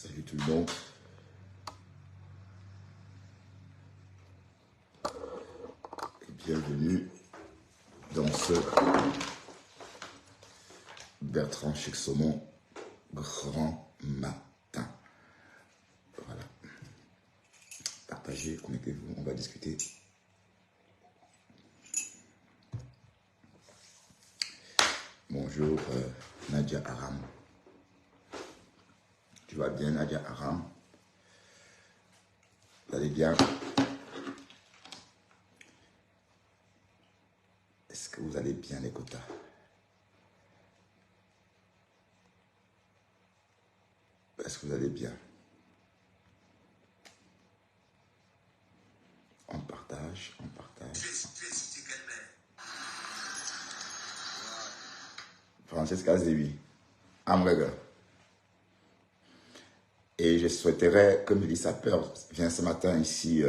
Salut tout le monde. Et bienvenue dans ce Bertrand Chixomon grand matin. Voilà. Partagez, connectez-vous, on va discuter. Bonjour Nadia Aram. Tu vas bien Nadia Aram? Vous allez bien? Est-ce que vous allez bien les quotas? Est-ce que vous allez bien? On partage, on partage. Francesca Zebi, hamburger. Et je souhaiterais que Mélissa Peur vienne ce matin ici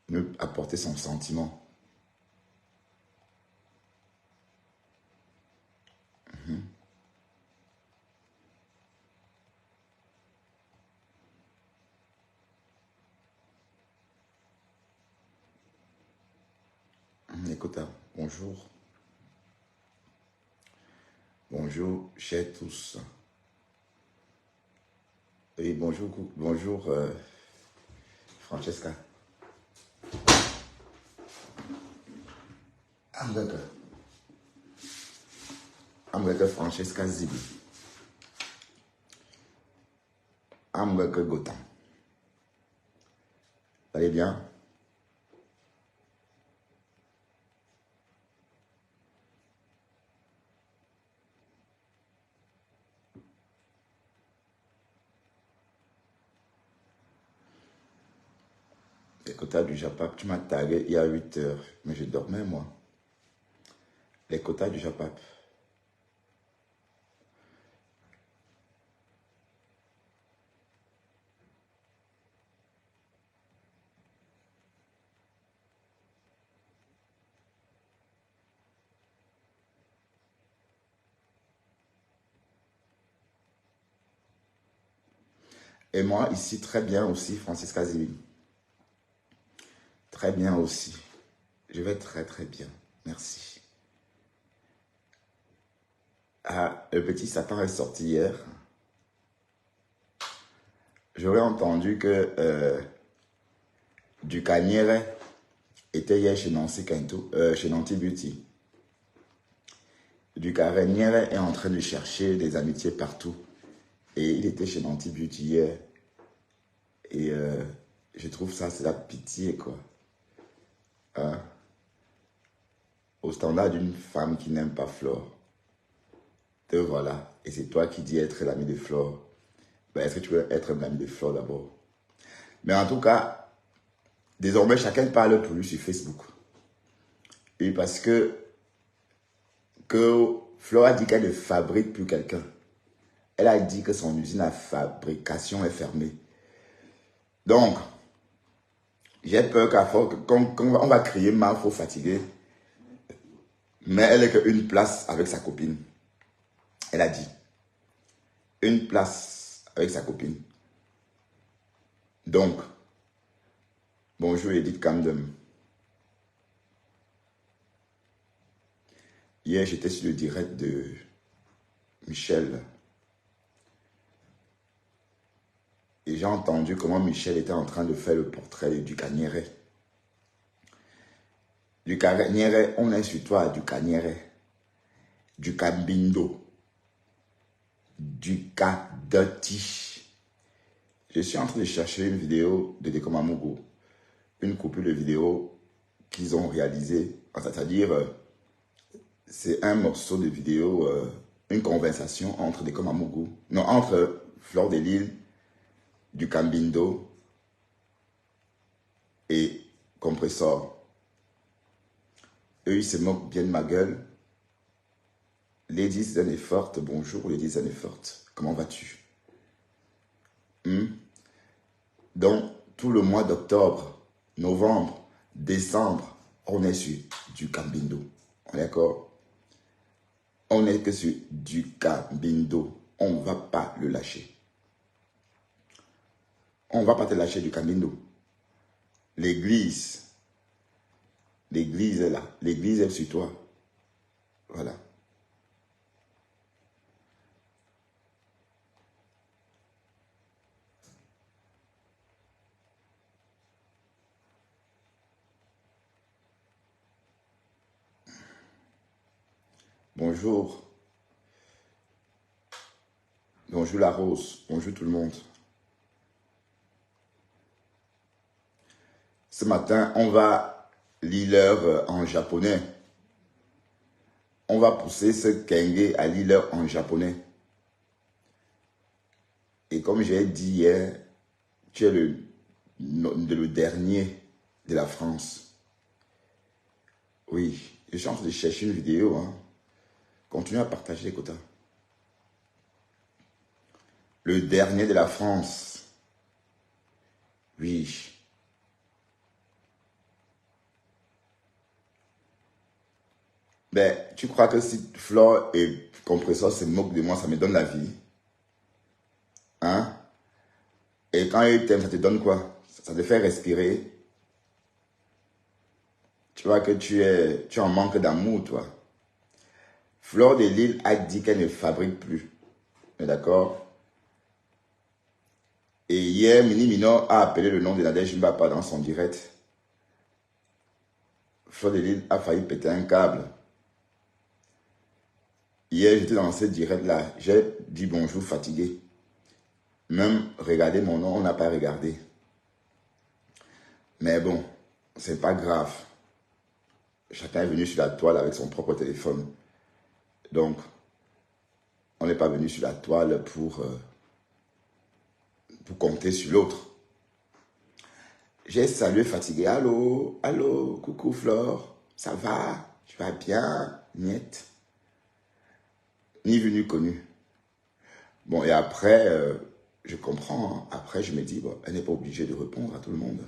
me apporter son sentiment. Écoute, bonjour. Bonjour, chers tous. Oui, bonjour, bonjour Francesca. Hamburger. Hamburger Francesca Zibi. Hamburger Gotham. Vous allez bien? Les quotas du Japap, tu m'as tagué il y a 8 heures, mais je dormais moi. Les quotas du Japap. Et moi, ici, très bien aussi, Francisca Zibi. Très bien aussi. Je vais très très bien. Merci. Ah, le petit Satan est sorti hier. J'aurais entendu que du Caniere était hier chez Nancy Quinto, chez Nancy Beauty. Du Caniere est en train de chercher des amitiés partout. Et il était chez Nancy Beauty hier. Et je trouve ça, c'est la pitié, quoi. Hein? Au standard d'une femme qui n'aime pas Flore. Te voilà. Et c'est toi qui dis être l'ami de Flore. Ben, est-ce que tu veux être l'ami de Flore d'abord? Mais en tout cas, désormais, chacun parle pour lui sur Facebook. Et parce que Flore a dit qu'elle ne fabrique plus quelqu'un. Elle a dit que son usine à fabrication est fermée. Donc, j'ai peur qu'on va crier mal, faut fatiguer. Mais elle est qu'une place avec sa copine. Elle a dit. Une place avec sa copine. Donc, bonjour Edith Camden. Hier, j'étais sur le direct de Michel. Et j'ai entendu comment Michel était en train de faire le portrait du Caniere. Du Caniere, on est sur toi, du Caniere. Du Cambindo. Du Kadoti. Je suis en train de chercher une vidéo de Dekomamugu. Une coupure de vidéo qu'ils ont réalisée. C'est-à-dire, c'est un morceau de vidéo, une conversation entre Dekomamugu. Non, entre Flore de Lille, du Cambindo et Compressor. Eux, ils se moquent bien de ma gueule. Lady Zanefort, bonjour Lady Zanefort. Comment vas-tu? Donc, tout le mois d'octobre, novembre, décembre, on est sur du Cambindo. On est d'accord? On est que sur du Cambindo. On ne va pas le lâcher. On ne va pas te lâcher du camino. L'église est là. L'église est sur toi. Voilà. Bonjour. Bonjour la Rose. Bonjour tout le monde. Ce matin, on va lire l'heure en japonais. On va pousser ce Kenge à lire l'heure en japonais. Et comme j'ai dit hier, tu es le dernier de la France. Oui, je suis en train de chercher une vidéo. Hein. Continue à partager les quotas. Le dernier de la France. Oui. Ben, tu crois que si Flore et Compressor se moquent de moi, ça me donne la vie? Hein? Et quand ils t'aiment, ça te donne quoi? Ça te fait respirer. Tu vois que tu en manques d'amour, toi. Flore de Lille a dit qu'elle ne fabrique plus. D'accord? Et hier, Mini Minor a appelé le nom de Nadège Mbapa dans son direct. Flore de Lille a failli péter un câble. Hier, j'étais dans ce direct-là. J'ai dit bonjour fatigué. Même regarder mon nom, on n'a pas regardé. Mais bon, c'est pas grave. Chacun est venu sur la toile avec son propre téléphone. Donc, on n'est pas venu sur la toile pour compter sur l'autre. J'ai salué fatigué. Allô, allô, coucou Flore, ça va? Tu vas bien? Niet. Ni vu ni connu. Bon, et après, je comprends. Hein. Après, je me dis, bon, elle n'est pas obligée de répondre à tout le monde.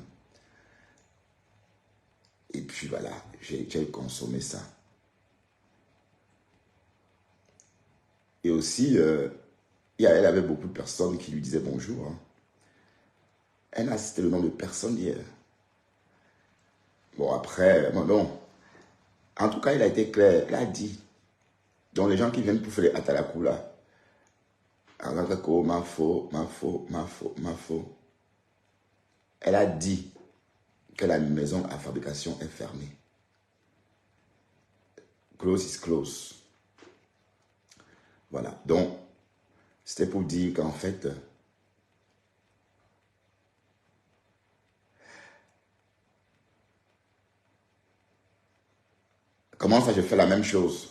Et puis voilà, j'ai consommé ça. Et aussi, elle avait beaucoup de personnes qui lui disaient bonjour. Hein. Elle n'a cité le nom de personne hier. Bon, après, non. En tout cas, il a été clair. Elle a dit. Donc, les gens qui viennent pour faire les atalakou là, ma faux. Elle a dit que la maison à fabrication est fermée. Close is close. Voilà. Donc, c'était pour dire qu'en fait, comment ça je fais la même chose?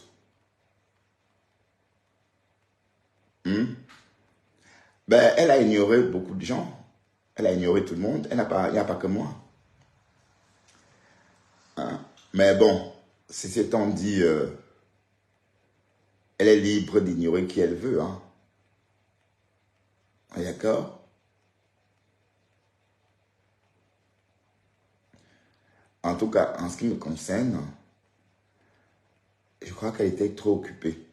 Ben, elle a ignoré beaucoup de gens. Elle a ignoré tout le monde. Il n'y a pas que moi. Hein? Mais bon, c'est étant dit, elle est libre d'ignorer qui elle veut. Hein? D'accord? En tout cas, en ce qui me concerne, je crois qu'elle était trop occupée.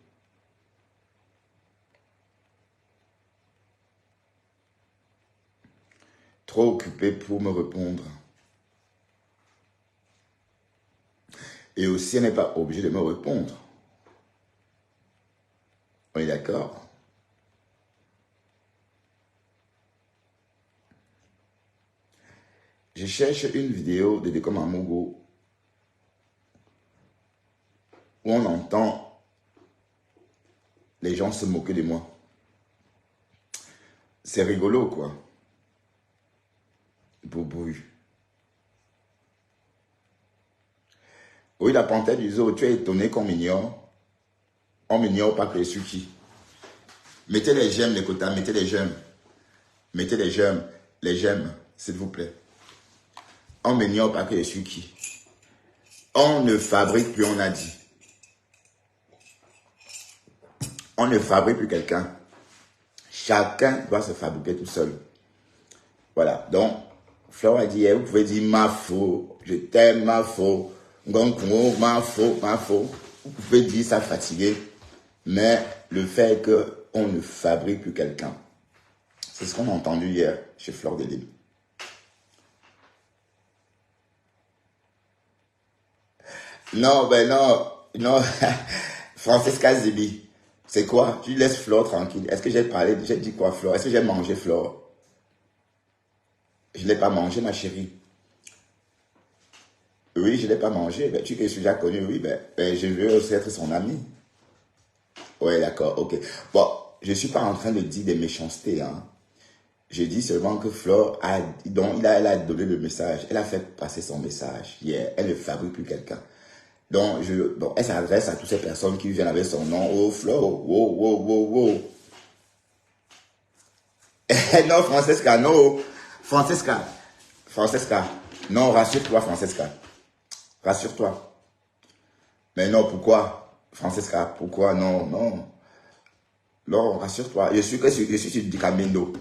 Trop occupée pour me répondre. Et aussi, elle n'est pas obligée de me répondre. On est d'accord? Je cherche une vidéo de Décom Amogo où on entend les gens se moquer de moi. C'est rigolo, quoi. Boubouille. Oui, la panthère du zoo, tu es étonné qu'on m'ignore. On m'ignore pas que je suis qui. Mettez les j'aime, les quotas, mettez les j'aime. Mettez les j'aime, s'il vous plaît. On m'ignore pas que je suis qui. On ne fabrique plus, on a dit. On ne fabrique plus quelqu'un. Chacun doit se fabriquer tout seul. Voilà. Donc, Flore a dit, vous pouvez dire ma faux, je t'aime, ma faux, ma faux. Vous pouvez dire ça fatigué. Mais le fait qu'on ne fabrique plus quelqu'un, c'est ce qu'on a entendu hier chez Flore de Lille. Non, ben non, non. Francesca Zibi, c'est quoi? Tu laisses Flore tranquille. Est-ce que j'ai parlé, j'ai dit quoi, Flore? Est-ce que j'ai mangé Flore? Je ne l'ai pas mangé, ma chérie. Oui, je ne l'ai pas mangé. Ben, tu que je suis déjà connu, oui, ben, je veux aussi être son ami. Ouais, d'accord, ok. Bon, je ne suis pas en train de dire des méchancetés, hein. Je dis seulement que Flore a, donc, elle a donné le message. Elle a fait passer son message. Yeah, elle ne fabrique plus quelqu'un. Donc, elle s'adresse à toutes ces personnes qui viennent avec son nom. Oh, Flore, wow, wow, wow, wow. Non, Francesca, non. Francesca, Francesca. Non, rassure-toi, Francesca. Rassure-toi. Mais non, pourquoi? Francesca, pourquoi? Non, non. Non, rassure-toi. Je suis sur du Camino.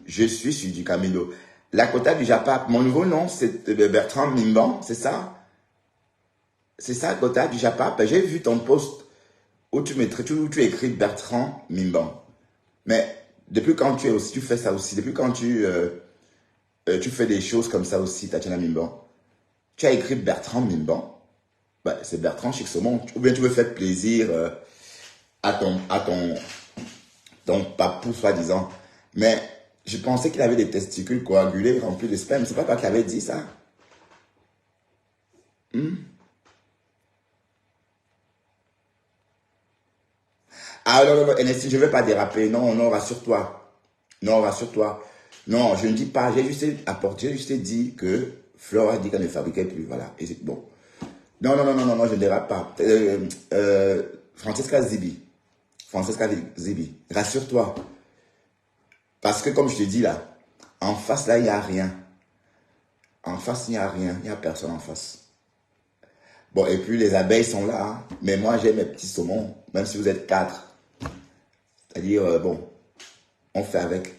Je suis sur du Camino. La Kota du Japap, mon nouveau nom, c'est Bertrand Mimban, c'est ça? C'est ça, Kota du Japap. J'ai vu ton post où tu écris Bertrand Mimban. Mais depuis quand tu es aussi, tu fais ça aussi, depuis quand tu fais des choses comme ça aussi, Tatiana Mimban. Tu as écrit Bertrand Mimban. Bah, c'est Bertrand Chixomon. Ou bien tu veux faire plaisir à ton papou, soi-disant. Mais je pensais qu'il avait des testicules coagulés remplis de sperme. C'est pas toi qui avait dit ça? Ah non, non, non, NSI, je ne vais pas déraper. Non, non, rassure-toi. Non, rassure-toi. Non, je ne dis pas. J'ai juste apporté, j'ai juste dit que Flore a dit qu'elle ne fabriquait plus. Voilà. Et c'est bon. Non, non, non, non, non, non, je ne dérape pas. Francesca Zibi. Francesca Zibi. Rassure-toi. Parce que comme je te dis là, en face là, il n'y a rien. En face, il n'y a rien. Il n'y a personne en face. Bon, et puis les abeilles sont là, hein. Mais moi, j'ai mes petits saumons, même si vous êtes quatre. C'est-à-dire, bon, on fait avec.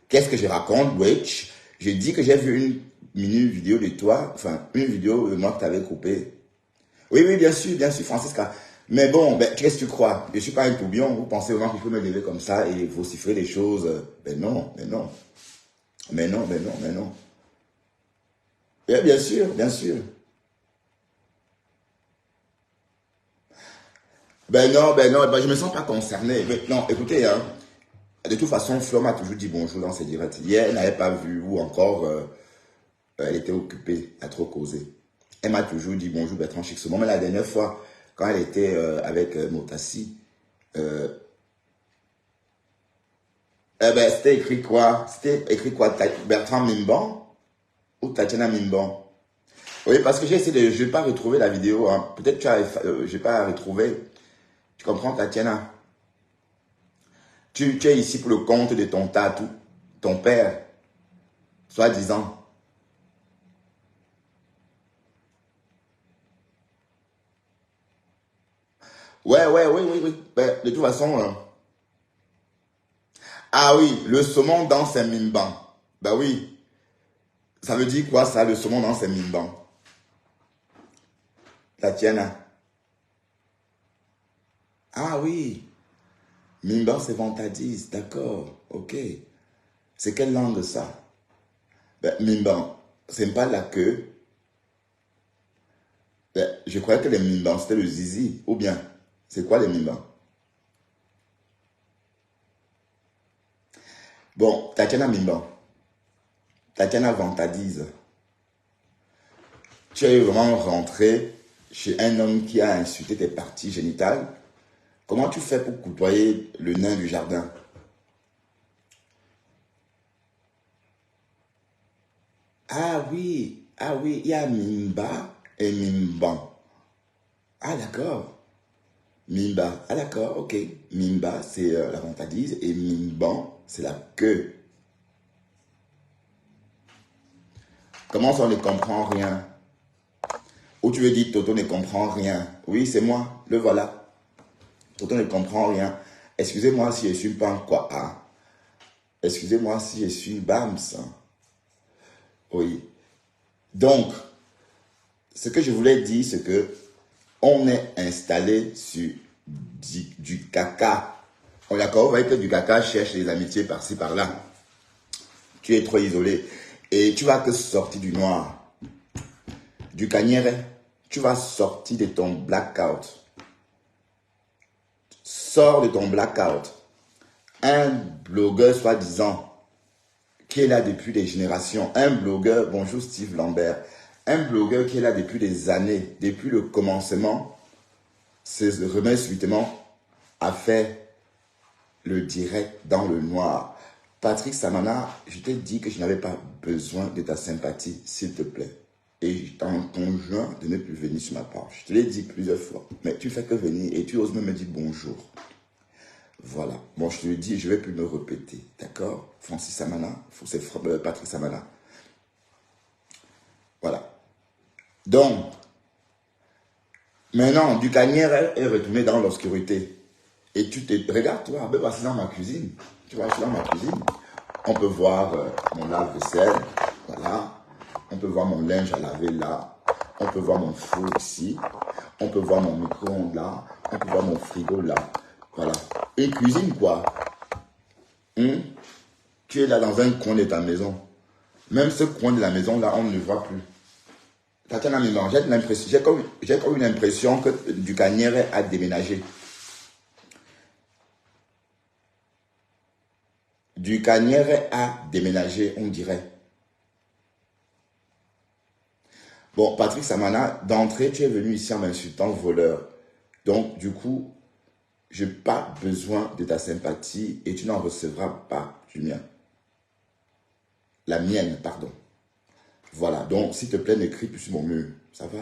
Qu'est-ce que je raconte, Witch? Je dis que j'ai vu une mini vidéo de toi, enfin, une vidéo de moi que tu avais coupée. Oui, oui, bien sûr, Francisca. Mais bon, ben, qu'est-ce que tu crois? Je ne suis pas un tourbillon. Vous pensez vraiment qu'il faut me lever comme ça et vociférer les choses? Ben non, mais non. Mais non, mais non, mais non. Bien sûr, bien sûr. Ben non, ben, je me sens pas concerné. Mais non, écoutez, hein, de toute façon, Fleur m'a toujours dit bonjour dans ses directs. Hier, elle n'avait pas vu ou encore elle était occupée à trop causer. Elle m'a toujours dit bonjour Bertrand Chixomon. Mais la dernière fois, quand elle était avec Motassi, euh, ben, c'était écrit quoi? C'était écrit quoi? Bertrand Mimban ou Tatiana Mimban? Oui, parce que j'ai essayé de. Je n'ai pas retrouvé la vidéo, hein. Peut-être que je n'ai pas retrouvé. Tu comprends, Tatiana? Tu es ici pour le compte de ton tatou, ton père, soi-disant. Ouais, ouais, oui, oui, oui. Ben, de toute façon, ah oui, le saumon dans ses mimban. Ben oui, ça veut dire quoi ça, le saumon dans ses mimban? Tatiana. Ah oui, mimban c'est vantadise, d'accord, ok. C'est quelle langue ça? Ben, mimban, c'est pas la queue. Ben, je croyais que les mimbans c'était le zizi, ou bien, c'est quoi les mimbans? Bon, Tatiana Mimban, Tatiana vantadise. Tu es vraiment rentré chez un homme qui a insulté tes parties génitales. Comment tu fais pour côtoyer le nain du jardin? Ah oui, il y a Mimba et Mimban. Ah d'accord, Mimba, ah d'accord, ok. Mimba, c'est la vantadise et Mimban, c'est la queue. Comment ça, on ne comprend rien? Ou tu veux dire Toto ne comprend rien? Oui, c'est moi, le voilà. Toto ne comprend rien. Excusez-moi si je suis pas un quoi, hein. Excusez-moi si je suis Bams. Oui. Donc, ce que je voulais dire, c'est que on est installé sur du caca. On est d'accord, vous voyez que du caca cherche les amitiés par-ci, par-là. Tu es trop isolé. Et tu vas que sortir du noir. Du Cagneret, tu vas sortir de ton blackout. Sors de ton blackout. Un blogueur soi-disant qui est là depuis des générations, un blogueur, bonjour Steve Lambert, un blogueur qui est là depuis des années, depuis le commencement, se remet subitement à faire le direct dans le noir. Patrick Samana, je t'ai dit que je n'avais pas besoin de ta sympathie, s'il te plaît. Et je t'enjoins de ne plus venir sur ma page. Je te l'ai dit plusieurs fois, mais tu fais que venir et tu oses même me dire bonjour. Voilà. Bon, je te le dis, je ne vais plus me répéter. D'accord? Francis Samana, c'est Patrick Samana. Voilà. Donc, maintenant, du Cagneret est retourné dans l'obscurité. Et tu te... Regarde, toi, ben, c'est dans ma cuisine. Tu vois, je suis dans ma cuisine. On peut voir mon lave-vaisselle. Voilà. On peut voir mon linge à laver là. On peut voir mon four ici. On peut voir mon micro-ondes là. On peut voir mon frigo là. Voilà. Une cuisine, quoi. Tu es là dans un coin de ta maison. Même ce coin de la maison, là, on ne le voit plus. Tatiana Mimban, j'ai comme une impression que du Cagneret a déménagé. Du Cagneret a déménagé, on dirait. Bon, Patrick Samana, d'entrée, tu es venu ici en m'insultant voleur. Donc, du coup, je n'ai pas besoin de ta sympathie et tu n'en recevras pas du mien. La mienne, pardon. Voilà, donc, s'il te plaît, n'écris plus sur mon mur. Ça va?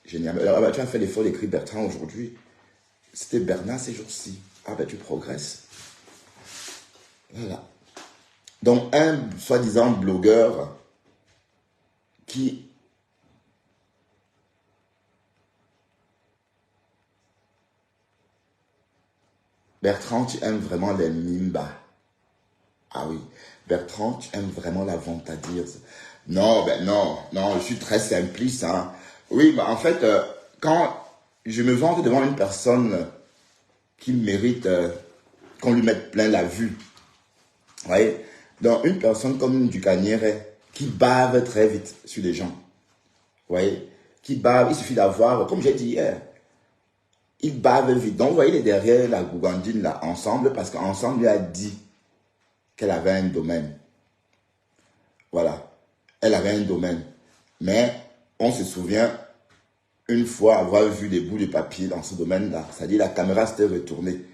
Génial. Alors, tu as fait l'effort d'écrire Bertrand aujourd'hui. C'était Bernard ces jours-ci. Ah ben, tu progresses. Voilà. Donc, un soi-disant blogueur qui... Bertrand, tu aimes vraiment les Nimba. Ah oui. Bertrand, tu aimes vraiment la vantadise. Non, ben non, non, je suis très simpliste. Hein. Oui, bah en fait, quand je me vante devant une personne qui mérite qu'on lui mette plein la vue, vous voyez, donc une personne comme du Cagneret qui bave très vite sur les gens, vous voyez, qui bave, il suffit d'avoir, comme j'ai dit hier, il bave vite. Donc, vous voyez, il est derrière la gougandine là, ensemble, parce qu'ensemble, lui a dit qu'elle avait un domaine. Voilà. Elle avait un domaine. Mais on se souvient une fois avoir vu des bouts de papier dans ce domaine-là. C'est-à-dire la caméra s'était retournée.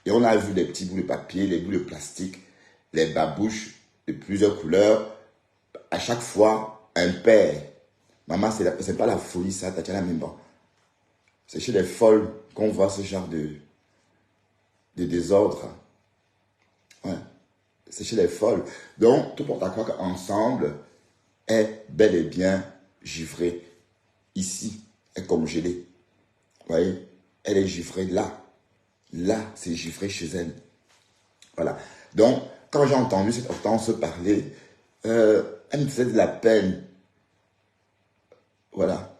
Et on a vu des petits bouts de papier, les bouts de plastique, les babouches de plusieurs couleurs. À chaque fois, un père. Maman, c'est pas la folie, ça, Tatiana Mimban. C'est chez les folles qu'on voit ce genre de désordre. Ouais. C'est chez les folles. Donc, tout porte à croire qu'ensemble est bel et bien givré. Ici, est congelée. Vous voyez, elle est givrée là. Là, c'est givré chez elle. Voilà. Donc, quand j'ai entendu cette Hortense parler, elle me faisait de la peine. Voilà.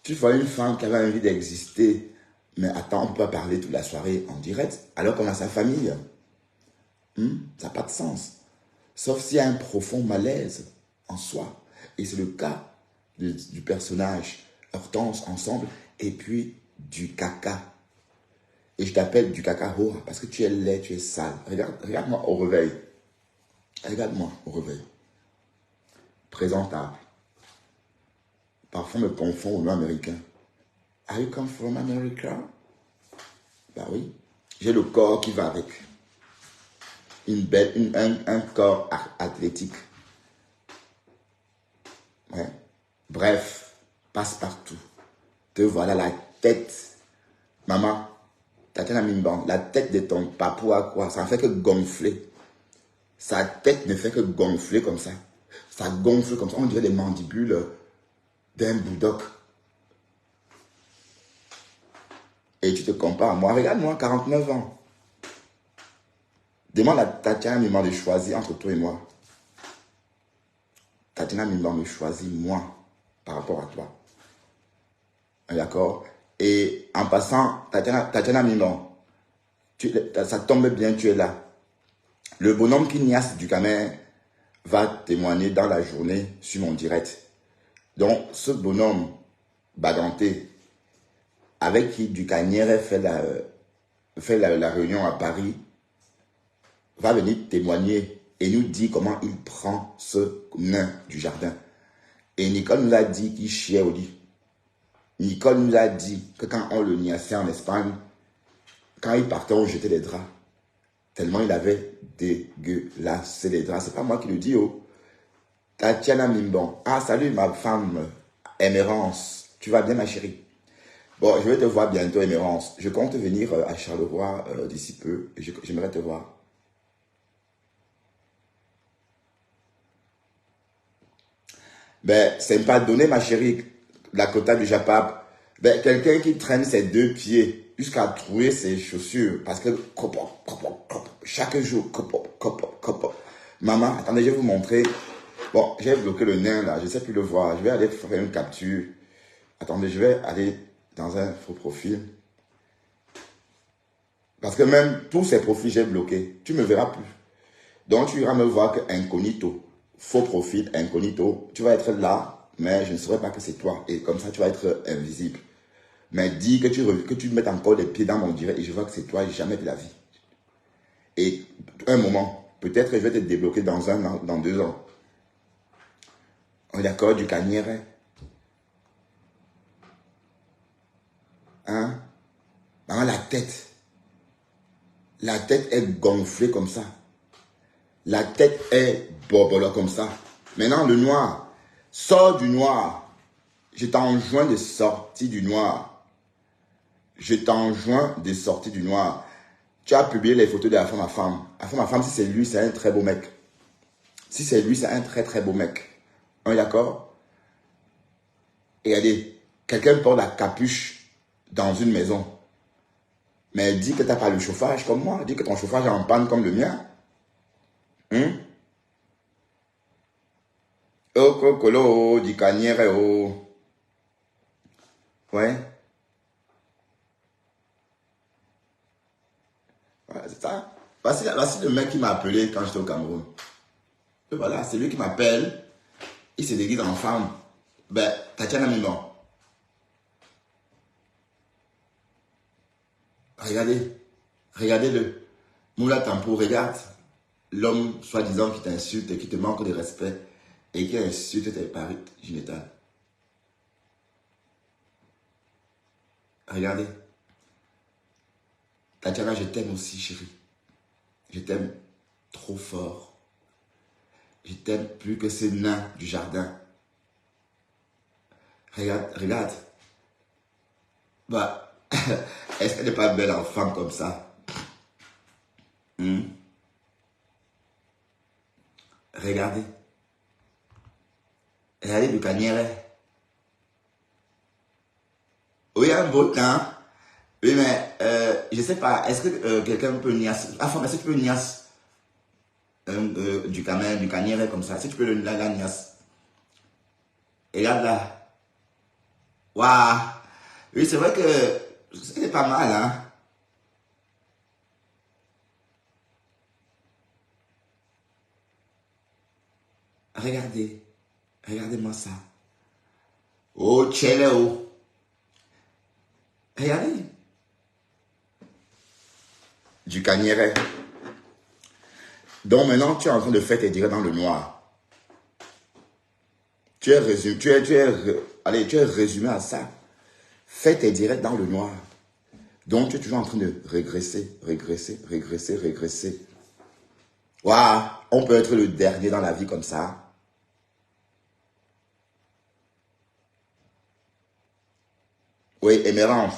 Tu vois une femme qui avait envie d'exister, mais attends, on ne peut pas parler toute la soirée en direct, alors qu'on a sa famille. Ça n'a pas de sens. Sauf s'il y a un profond malaise en soi. Et c'est le cas du personnage Hortense ensemble, et puis du caca. Et je t'appelle du caca parce que tu es laid, tu es sale. Regarde-moi au réveil. Regarde-moi au réveil. Présentable. Parfois, on me confond au nom américain. Are you come from America? Bah oui. J'ai le corps qui va avec. Un corps athlétique. Ouais. Bref, passe partout. Te voilà la tête. Maman, Tatiana Mimban, la tête de ton papou à quoi? Ça ne fait que gonfler. Sa tête ne fait que gonfler comme ça. Ça gonfle comme ça. On dirait des mandibules d'un boudoc. Et tu te compares à moi. Regarde-moi, 49 ans. Demande à Tatiana Mimban de choisir entre toi et moi. Tatiana Mimban me choisit moi par rapport à toi. D'accord? Et en passant, Tatiana Mimban, ça tombe bien, tu es là. Le bonhomme qui niasse du Camer va témoigner dans la journée sur mon direct. Donc, ce bonhomme Baganté, avec qui Ducanière fait la réunion à Paris, va venir témoigner et nous dire comment il prend ce nain du jardin. Et Nicole nous a dit qu'il chiait au lit. Nicole nous a dit que quand on le niassait en Espagne, quand il partait, on jetait les draps. Tellement il avait dégueulassé les draps. C'est pas moi qui le dis, oh. Tatiana Mimbon. Ah, salut ma femme, Émérance. Tu vas bien, ma chérie? Bon, je vais te voir bientôt, Émérance. Je compte venir à Charleroi d'ici peu. J'aimerais te voir. Ben, c'est pas donné, ma chérie, la quota du Japap. Ben, quelqu'un qui traîne ses deux pieds jusqu'à trouver ses chaussures. Parce que, chaque jour, maman, attendez, je vais vous montrer. Bon, j'ai bloqué le nain là, je ne sais plus le voir. Je vais aller faire une capture. Attendez, je vais aller dans un faux profil. Parce que même tous ces profils, j'ai bloqué. Tu ne me verras plus. Donc, tu iras me voir que incognito. Faux profil, incognito. Tu vas être là, mais je ne saurais pas que c'est toi. Et comme ça, tu vas être invisible. Mais dis que tu mettes encore les pieds dans mon direct et je vois que c'est toi, jamais de la vie. Et un moment, peut-être je vais te débloquer dans 1 an, dans 2 ans. On est d'accord, du Canière? Hein? Dans la tête. La tête est gonflée comme ça. La tête est bobolo comme ça. Maintenant, le noir. Sors du noir. Je t'enjoins de sortir du noir. Je t'enjoins de sortir du noir. Tu as publié les photos de la femme à femme. La femme à femme, si c'est lui, c'est un très beau mec. Si c'est lui, c'est un très très beau mec. On est d'accord? Et allez, quelqu'un porte la capuche dans une maison. Mais dis que tu n'as pas le chauffage comme moi. Dis que ton chauffage est en panne comme le mien. Oh, cocolo, di Canière, oh. Ouais. Voilà, c'est ça. Voici le mec qui m'a appelé quand j'étais au Cameroun. Et voilà, c'est lui qui m'appelle. Il se déguise en femme. Ben, Tatiana Mimon. Regardez. Regardez-le. Moula Tampo, regarde. L'homme, soi-disant, qui t'insulte et qui te manque de respect et qui insulte tes paris génitales. Regardez. Tatiana, je t'aime aussi, chérie. Je t'aime trop fort. Je t'aime plus que ces nains du jardin. Regarde, regarde. Bah, est-ce qu'elle n'est pas belle en femme comme ça? Regardez. Regardez du Canière. Oui, un beau temps. Oui, mais je sais pas. Est-ce que quelqu'un peut niasse? Enfin, est-ce que tu peux niasse du Canière comme ça? Est-ce que tu peux la niasse? Regarde là. Waouh! Oui, c'est vrai que c'est pas mal, hein? Regardez. Regardez-moi ça. Oh, tcheleo. Regardez. Du Canière. Donc maintenant, tu es en train de faire tes directs dans le noir. Tu es résumé à ça. Fais tes directs dans le noir. Donc, tu es toujours en train de régresser, régresser, régresser, régresser. Waouh, on peut être le dernier dans la vie comme ça. Oui, Émérance.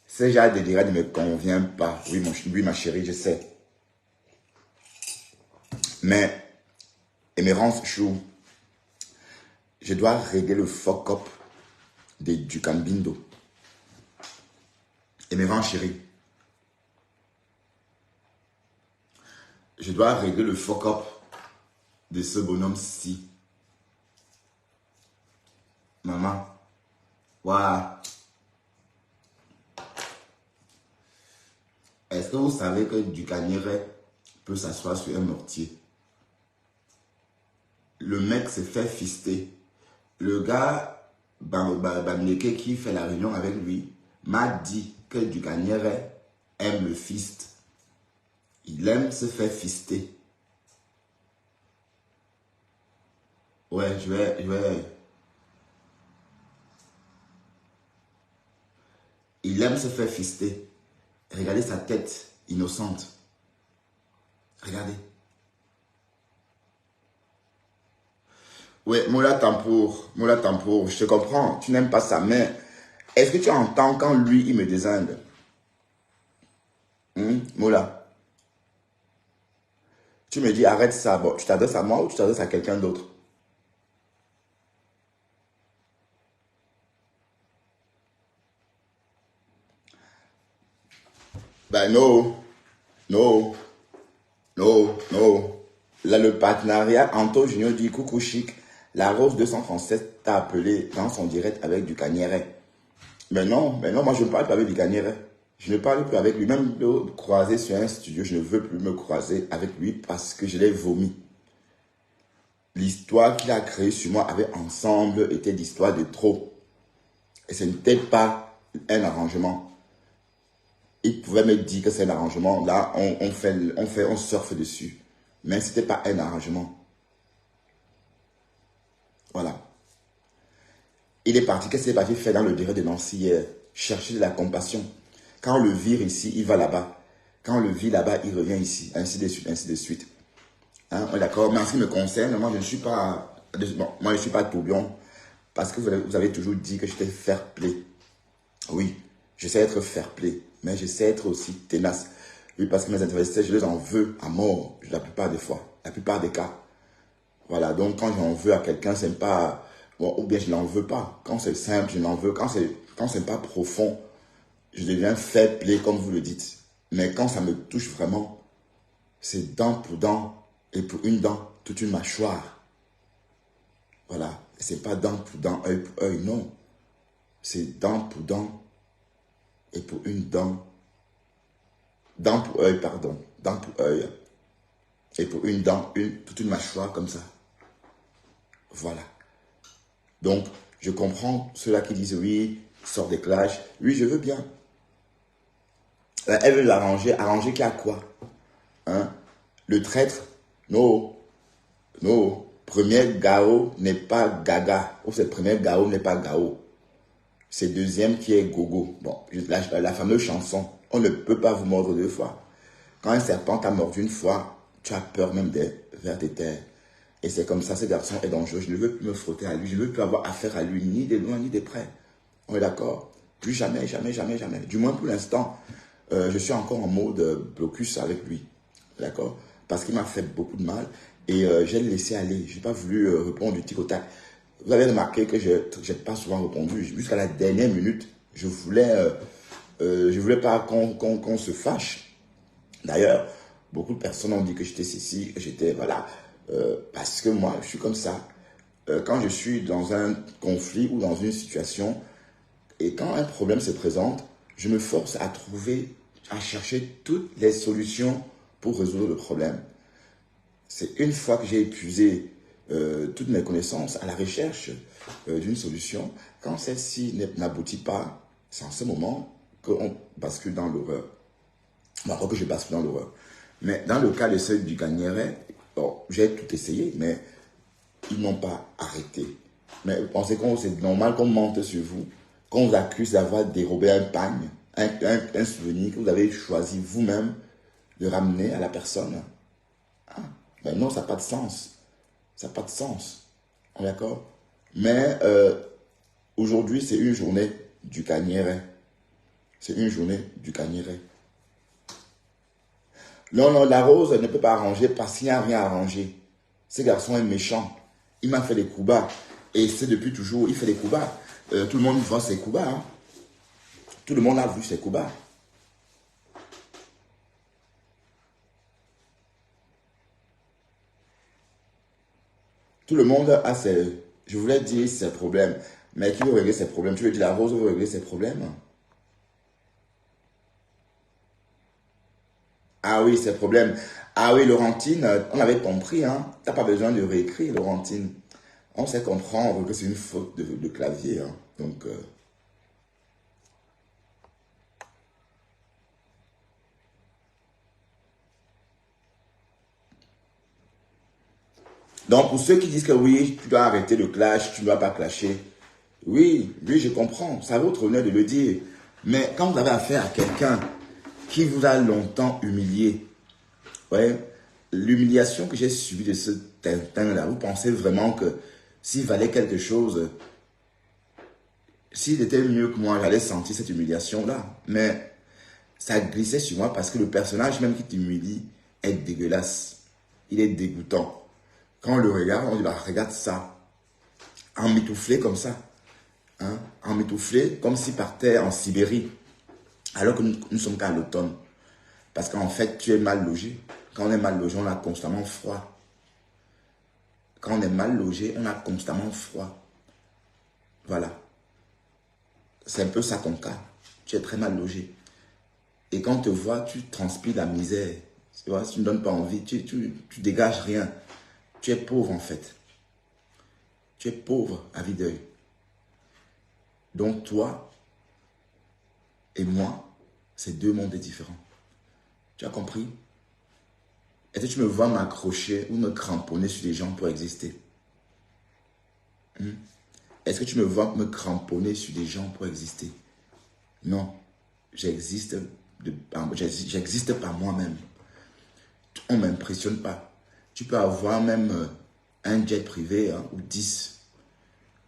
Ce genre de direct ne me convient pas. Oui, ma chérie, je sais. Mais, Émérance Chou, je dois régler le fuck-up du Cambindo. Émérance chérie, je dois régler le fuck-up de ce bonhomme-ci. Maman, waouh. Est-ce que vous savez que du Canière peut s'asseoir sur un mortier? Le mec s'est fait fister. Le gars Bamileke qui fait la réunion avec lui m'a dit que Dugagnéret aime le fist. Il aime se faire fister. Ouais, je vais. Il aime se faire fister. Regardez sa tête innocente. Regardez. Ouais, Moula Tampour, je te comprends. Tu n'aimes pas ça, mais est-ce que tu entends quand lui, il me désinde? Moula, tu me dis arrête ça. Bon, tu t'adresses à moi ou tu t'adresses à quelqu'un d'autre? Ben non, non, non, non. Là, le partenariat, Anto Junior dit coucou chic. La Rose 237 t'a appelé dans son direct avec du Cagnéret. Mais non, moi je ne parle pas avec du Cagnéret. Je ne parle plus avec lui. Même le croiser sur un studio, je ne veux plus me croiser avec lui parce que je l'ai vomi. L'histoire qu'il a créée sur moi avec Ensemble était l'histoire de trop. Et ce n'était pas un arrangement. Il pouvait me dire que c'est un arrangement. Là, on surfe dessus. Mais ce n'était pas un arrangement. Voilà. Il est parti. Qu'est-ce qu'il est parti faire dans le direct de Nancy hier? Chercher de la compassion. Quand on le vire ici, il va là-bas. Quand on le vire là-bas, il revient ici. Ainsi de suite, ainsi de suite. Hein, d'accord. Mais en ce qui me concerne, moi, je ne suis pas... Bon, moi, je ne suis pas tourbillon. Parce que vous avez toujours dit que j'étais fair play. Oui, je sais être fair play. Mais je sais être aussi tenace. Oui, parce que mes investisseurs, je les en veux à mort. La plupart des fois. La plupart des cas. Voilà, donc quand j'en veux à quelqu'un, c'est pas... Bon, ou bien je n'en veux pas. Quand c'est simple, je n'en veux. Quand c'est pas profond, je deviens fair play, comme vous le dites. Mais quand ça me touche vraiment, c'est dent pour dent et pour une dent, toute une mâchoire. Voilà. C'est pas dent pour dent, œil pour œil, non. C'est dent pour dent et pour une dent. Dent pour œil, pardon. Dent pour œil. Et pour une dent, toute une mâchoire comme ça. Voilà. Donc, je comprends ceux-là qui disent oui, sort des clashs. Oui, je veux bien. Elle veut l'arranger. Arranger qui a quoi? Hein? Le traître? Non. Non. Premier Gao n'est pas Gaga. Ou c'est premier Gao n'est pas Gao. C'est deuxième qui est Gogo. Bon, la fameuse chanson. On ne peut pas vous mordre deux fois. Quand un serpent t'a mordu une fois, tu as peur même des vers des terres. Et c'est comme ça, ce garçon est dangereux. Je ne veux plus me frotter à lui. Je ne veux plus avoir affaire à lui, ni de loin, ni de près. On est d'accord? Plus jamais, jamais, jamais, jamais. Du moins pour l'instant, je suis encore en mode blocus avec lui. D'accord? Parce qu'il m'a fait beaucoup de mal. Et j'ai laissé aller. Je n'ai pas voulu répondre du tic au tac. Vous avez remarqué que je n'ai pas souvent répondu. Jusqu'à la dernière minute, je voulais pas qu'on se fâche. D'ailleurs, beaucoup de personnes ont dit que j'étais ceci, que j'étais, voilà, parce que moi, je suis comme ça. Quand je suis dans un conflit ou dans une situation, et quand un problème se présente, je me force à trouver, à chercher toutes les solutions pour résoudre le problème. C'est une fois que j'ai épuisé toutes mes connaissances à la recherche d'une solution, quand celle-ci n'aboutit pas, c'est en ce moment qu'on bascule dans l'horreur. Bon, que je bascule dans l'horreur. Mais dans le cas de ceux du Cagnéret, bon, j'ai tout essayé, mais ils n'ont pas arrêté. Mais vous pensez que c'est normal qu'on mente sur vous, qu'on vous accuse d'avoir dérobé un pagne, un souvenir que vous avez choisi vous-même de ramener à la personne? Ah, ben non, ça n'a pas de sens. Ça n'a pas de sens. On est d'accord? Mais aujourd'hui, c'est une journée du Cagnéret. C'est une journée du Cagnéret. Non, non, la Rose ne peut pas arranger parce qu'il n'y a rien à arranger. Ce garçon est méchant. Il m'a fait des coups bas. Et c'est depuis toujours, il fait des coups bas. Tout le monde voit ses coups bas. Hein. Tout le monde a vu ses coups bas. Tout le monde a ses... Je voulais dire ses problèmes. Mais qui veut régler ses problèmes? Tu veux dire la Rose veut régler ses problèmes? Ah oui, ses problèmes. Ah oui, Laurentine, on avait compris. Hein. Tu n'as pas besoin de réécrire, Laurentine. On sait comprendre que c'est une faute de clavier. Hein. Donc, pour ceux qui disent que oui, tu dois arrêter le clash, tu ne dois pas clasher. Oui, oui, je comprends. Ça a votre honneur de le dire. Mais quand vous avez affaire à quelqu'un qui vous a longtemps humilié, ouais, l'humiliation que j'ai subie de ce Tintin-là, vous pensez vraiment que s'il valait quelque chose, s'il était mieux que moi, j'allais sentir cette humiliation-là. Mais ça glissait sur moi parce que le personnage même qui t'humilie est dégueulasse. Il est dégoûtant. Quand on le regarde, on dit, bah, regarde ça. Emmitouflé comme ça. Hein? Emmitouflé comme s'il partait en Sibérie. Alors que nous sommes qu'à l'automne. Parce qu'en fait, tu es mal logé. Quand on est mal logé, on a constamment froid. Quand on est mal logé, on a constamment froid. Voilà. C'est un peu ça ton cas. Tu es très mal logé. Et quand on te voit, tu transpires la misère. Tu vois, tu ne donnes pas envie. Tu dégages rien. Tu es pauvre en fait. Tu es pauvre à vue d'œil. Donc toi et moi, c'est deux mondes différents. Tu as compris? Est-ce que tu me vois m'accrocher ou me cramponner sur des gens pour exister? Est-ce que tu me vois me cramponner sur des gens pour exister? Non. J'existe par moi-même. On ne m'impressionne pas. Tu peux avoir même un jet privé ou 10.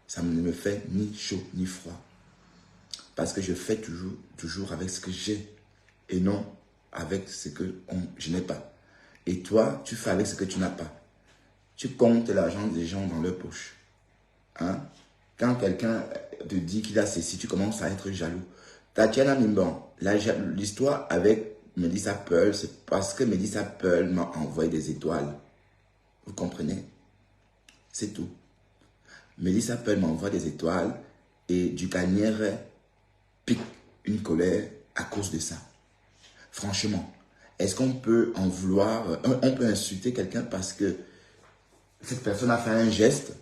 Ça ne me fait ni chaud ni froid. Parce que je fais toujours avec ce que j'ai et non avec ce que je n'ai pas. Et toi, tu fais avec ce que tu n'as pas. Tu comptes l'argent des gens dans leur poche. Hein? Quand quelqu'un te dit qu'il a ceci, tu commences à être jaloux. Tatiana Mimbon, l'histoire avec Melissa Pearl, c'est parce que Melissa Pearl m'a envoyé des étoiles. Vous comprenez? C'est tout. Melissa Pearl m'envoie des étoiles et Ducanière pique une colère à cause de ça. Franchement, est-ce qu'on peut en vouloir, on peut insulter quelqu'un parce que cette personne a fait un geste?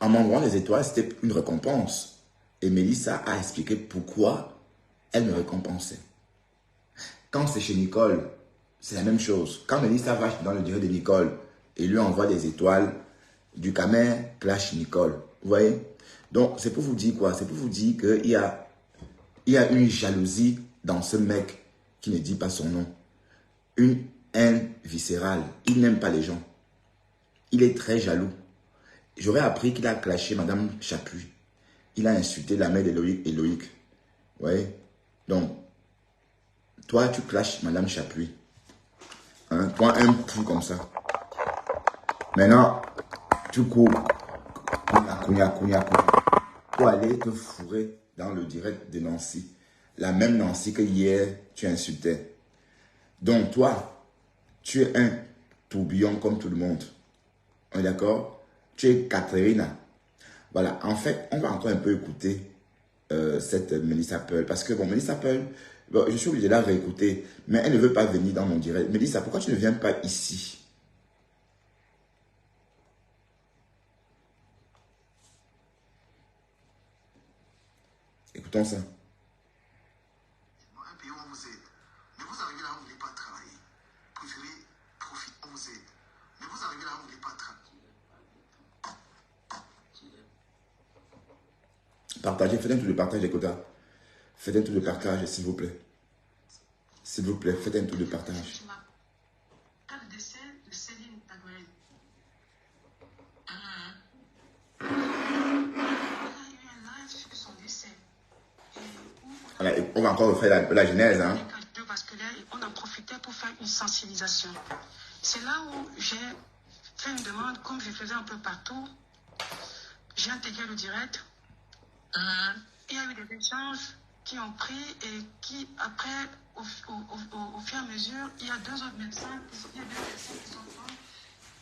En m'envoyant les étoiles, c'était une récompense. Et Melissa a expliqué pourquoi elle me récompensait. Quand c'est chez Nicole, c'est la même chose. Quand Melissa va dans le direct de Nicole et lui envoie des étoiles, du Camer clash Nicole. Vous voyez? Donc, c'est pour vous dire quoi? C'est pour vous dire qu'il y a une jalousie dans ce mec qui ne dit pas son nom. Une haine viscérale. Il n'aime pas les gens. Il est très jaloux. J'aurais appris qu'il a clashé Madame Chapuis. Il a insulté la mère d'Éloïc. Vous voyez? Donc, toi, tu clashes Madame Chapuis. Hein? Toi, un pou comme ça. Maintenant, tu cours. Pour aller te fourrer dans le direct de Nancy. La même Nancy que hier, tu insultais. Donc, toi, tu es un tourbillon comme tout le monde. On est d'accord? Tu es Catherine. Voilà. En fait, on va encore un peu écouter cette Melissa Pearl. Parce que, bon, Melissa Pearl, bon, je suis obligé de la réécouter. Mais elle ne veut pas venir dans mon direct. Melissa, pourquoi tu ne viens pas ici? Écoutons ça. Un pays où on vous aide. Mais vous arrivez là, vous ne voulez pas travailler. Vous préférez profiter, on vous aide. Mais vous arrivez là, vous ne voulez pas travailler. Partagez, faites un tour de partage, Écoutez. Faites un tour de partage, s'il vous plaît. S'il vous plaît, faites un tour de partage. Le décès de Céline Tagoyen. Il y a eu un live sur son décès. Voilà, on va encore refaire la genèse. Hein. On en profitait pour faire une sensibilisation. C'est là où j'ai fait une demande, comme je faisais un peu partout. J'ai intégré le direct. Il y a eu des échanges qui ont pris et qui, après, au fur et à mesure, il y a deux autres médecins qui sont venus.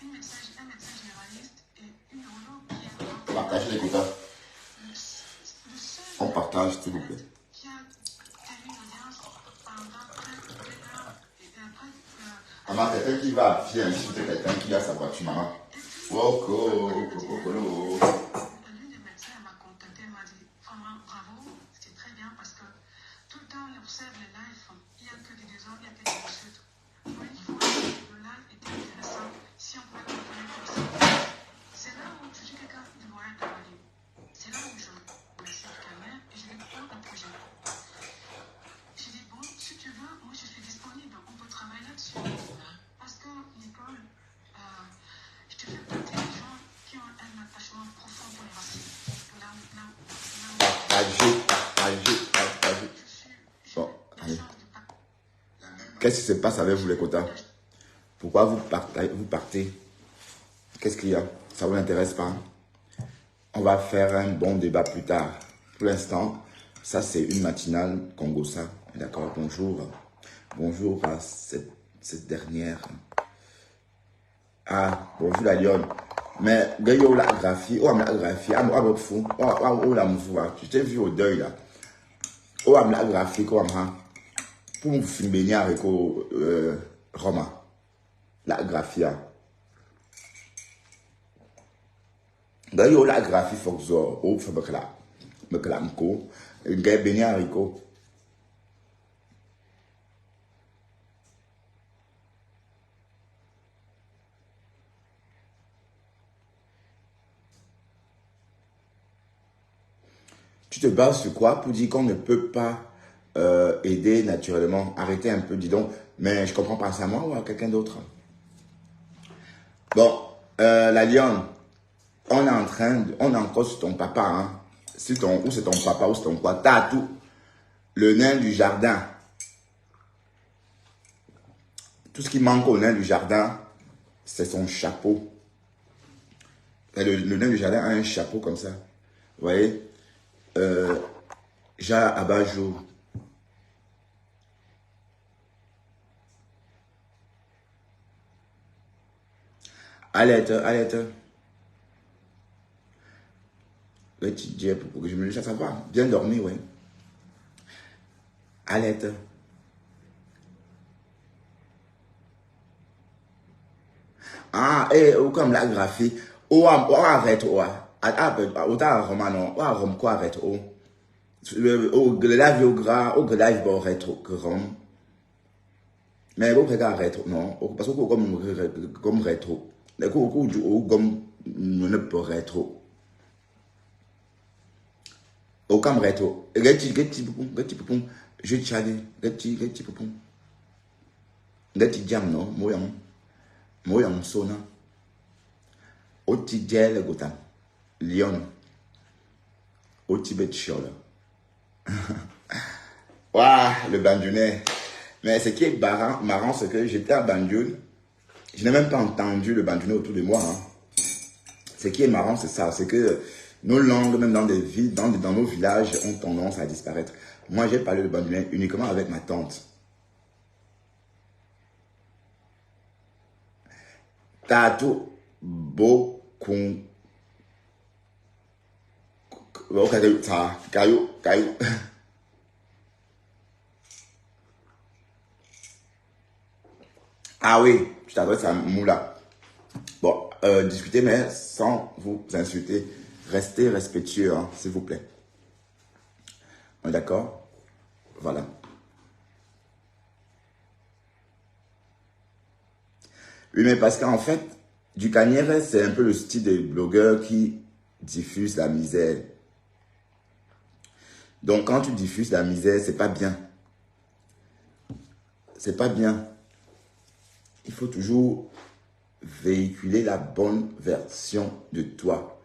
Un médecin généraliste et une neurologue qui est... Partagez les quotas. On partage, s'il vous plaît. Qui a tenu une audience pendant près de 1 heure et après... Maman, quelqu'un qui va insulter quelqu'un qui a sa voiture, maman. L'une des médecins m'a contacté, m'a dit vraiment bravo, c'était très bien parce que tout le temps on observe les lives, il n'y a que des désordres, il n'y a que des insultes. Oui, il faut que le live était intéressant si on pouvait continuer comme ça. C'est là où je suis quelqu'un de loin dans ma vie. C'est là où je me suis calmée et je vais prendre un projet. Je dis bon, si tu veux, moi je suis disponible, on peut travailler là-dessus. Parce que Nicole, je te fais partie des gens qui ont un attachement profond pour les racines. Bon, allez. Qu'est-ce qui se passe avec vous les quotas? Pourquoi vous partez? Qu'est-ce qu'il y a? Ça vous intéresse pas? On va faire un bon débat plus tard. Pour l'instant, ça c'est une matinale Congossa. D'accord, bonjour. Bonjour à cette dernière. Ah, bonjour la Lyon. Mais, gayo la graphie, la graphie, la mouvoua. Tu t'es vu au deuil là. La graphie, pour me filmer avec Roma. La graphie. Gayo la graphie, faut que je fasse me clamco. Gayo bénia rico. Tu te bases sur quoi pour dire qu'on ne peut pas aider naturellement? Arrêtez un peu, dis donc. Mais je comprends pas ça à moi ou à quelqu'un d'autre. Bon, la lionne, on est encore sur ton papa. Hein. Ou c'est ton papa ou c'est ton quoi. T'as tout. Le nain du jardin. Tout ce qui manque au nain du jardin, c'est son chapeau. Le nain du jardin a un chapeau comme ça. Vous voyez? Ja Abajo. Alerte. Petit Dieu, pour que je me laisse savoir. Bien dormi, oui. Alerte. Ah, comme la graphie. Arrête, autant romano, quoi arrête, le live au gras, au live bon rétro, mais vous arrête, non, parce que comme rétro, les coups comme ne peut rétro. Au comme rétro, get poupon, je tchadé, get poupon, get jam, non, moyen sona, au tidjel gotam, lion, au tibet chiola. Waouh, le Bandunais. Mais ce qui est marrant, c'est que j'étais à Banjul. Je n'ai même pas entendu le Bandunais autour de moi. Hein. Ce qui est marrant, c'est ça. C'est que nos langues, même dans des villes, dans nos villages, ont tendance à disparaître. Moi, j'ai parlé le Bandunais uniquement avec ma tante. Tatou, beaucoup. Caillou. Ah oui, je t'adresse à Moula. Bon, discutez, mais sans vous insulter. Restez respectueux, hein, s'il vous plaît. On est d'accord? Voilà. Oui, mais parce qu'en fait, du Kanyere, c'est un peu le style des blogueurs qui diffusent la misère. Donc, quand tu diffuses la misère, c'est pas bien. C'est pas bien. Il faut toujours véhiculer la bonne version de toi.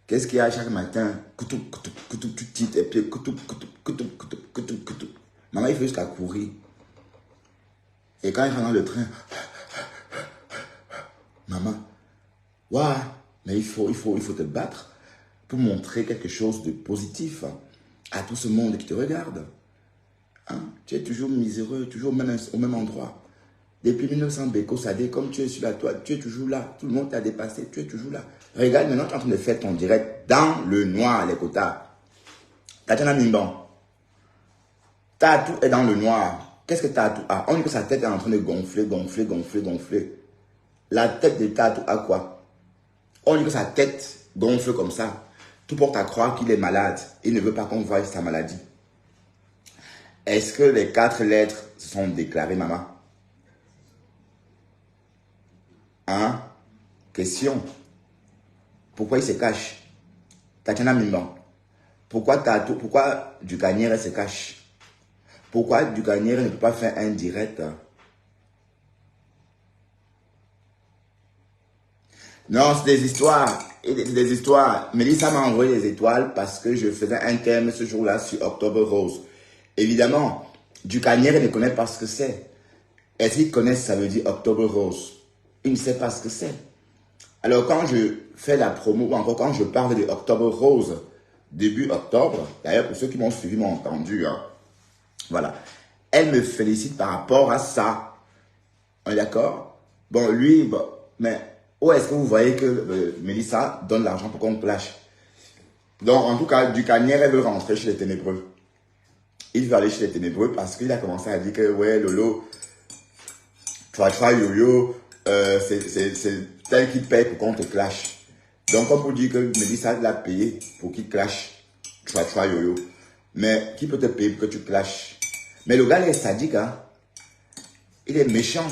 Qu'est-ce qu'il y a chaque matin? Tu tites tes pieds. Maman, il faut jusqu'à courir. Et quand il rentre dans le train, maman, waouh, mais il faut te battre pour montrer quelque chose de positif à tout ce monde qui te regarde. Hein? Tu es toujours miséreux, toujours au même endroit. Depuis 1900 Beko Sadé, comme tu es sur la toile, tu es toujours là. Tout le monde t'a dépassé, tu es toujours là. Regarde, maintenant tu es en train de faire ton direct dans le noir, les quotas. Tatiana Mimban. Tatou est dans le noir. Qu'est-ce que Tatou a? On dit que sa tête est en train de gonfler. La tête d'État à quoi? On dit que sa tête gonfle comme ça. Tout porte à croire qu'il est malade. Il ne veut pas qu'on voie sa maladie. Est-ce que les 4 lettres se sont déclarées, maman? Hein? Question. Pourquoi il se cache? Tatiana Mimban. Pourquoi Dukanière se cache? Pourquoi Dukanière ne peut pas faire un direct? Non, c'est des histoires. Des histoires. Mélissa m'a envoyé des étoiles parce que je faisais un thème ce jour-là sur Octobre Rose. Évidemment, Dukanière ne connaît pas ce que c'est. Est-ce qu'il connaît ça veut dire Octobre Rose? Il ne sait pas ce que c'est. Alors quand je fais la promo, ou encore quand je parle de Octobre Rose, début octobre, d'ailleurs pour ceux qui m'ont suivi m'ont entendu, hein, voilà. Elle me félicite par rapport à ça. On est d'accord? Bon, lui, bon, mais où est-ce que vous voyez que Mélissa donne l'argent pour qu'on clash? Donc, en tout cas, Dukanière, elle veut rentrer chez les ténébreux. Il veut aller chez les ténébreux parce qu'il a commencé à dire que, ouais, Lolo, toi, yo-yo, c'est tel qui paye pour qu'on te clash. Donc, on peut dire que Mélissa l'a payé pour qu'il clash. Toi, yo-yo. Mais qui peut te payer pour que tu clashes? Mais le gars, il est sadique, hein. Il est méchant.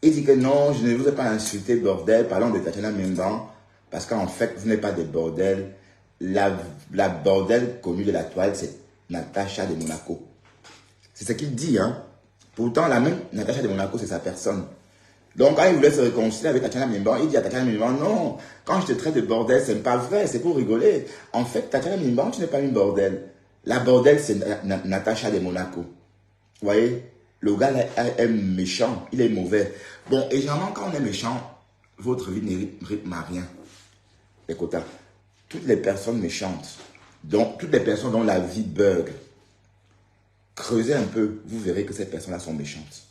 Il dit que non, je ne vous ai pas insulté, bordel. Parlons de Tatiana Mimban. Parce qu'en fait, vous n'êtes pas des bordels. La bordel connue de la toile, c'est Natacha de Monaco. C'est ce qu'il dit, hein. Pourtant, la même Natacha de Monaco, c'est sa personne. Donc, quand il voulait se réconcilier avec Tatiana Mimban, il dit à Tatiana Mimban, non, quand je te traite de bordel, c'est pas vrai, c'est pour rigoler. En fait, Tatiana Mimban, tu n'es pas une bordel. La bordel, c'est Natacha de Monaco. Vous voyez? Le gars là, est méchant, il est mauvais. Bon, et généralement, quand on est méchant, votre vie ne rythme à rien. Les quotas. Toutes les personnes méchantes, donc toutes les personnes dont la vie bug, creusez un peu, vous verrez que ces personnes-là sont méchantes.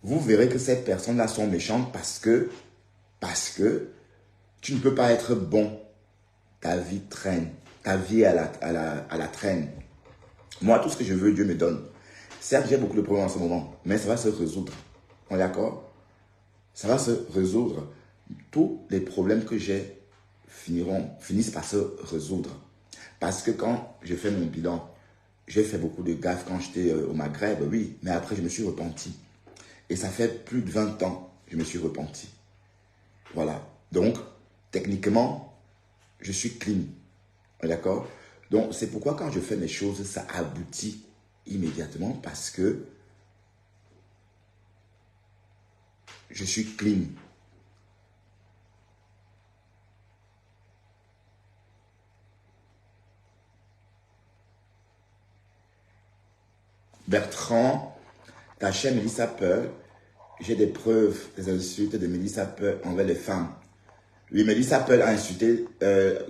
Vous verrez que ces personnes-là sont méchantes parce que tu ne peux pas être bon. Ta vie traîne. Ta vie est à la traîne. Moi, tout ce que je veux, Dieu me donne. Certes, j'ai beaucoup de problèmes en ce moment, mais ça va se résoudre. On est d'accord? Ça va se résoudre. Tous les problèmes que j'ai finissent par se résoudre. Parce que quand je fais mon bilan, j'ai fait beaucoup de gaffes quand j'étais au Maghreb, oui, mais après, je me suis repenti. Et ça fait plus de 20 ans que je me suis repenti. Voilà. Donc, techniquement, je suis clean. D'accord? Donc, c'est pourquoi quand je fais mes choses, ça aboutit immédiatement parce que je suis clean. Bertrand, ta chère Mélissa Pearl, j'ai des preuves des insultes de Mélissa Pearl envers les femmes. Oui, Mélissa Pearl a insulté.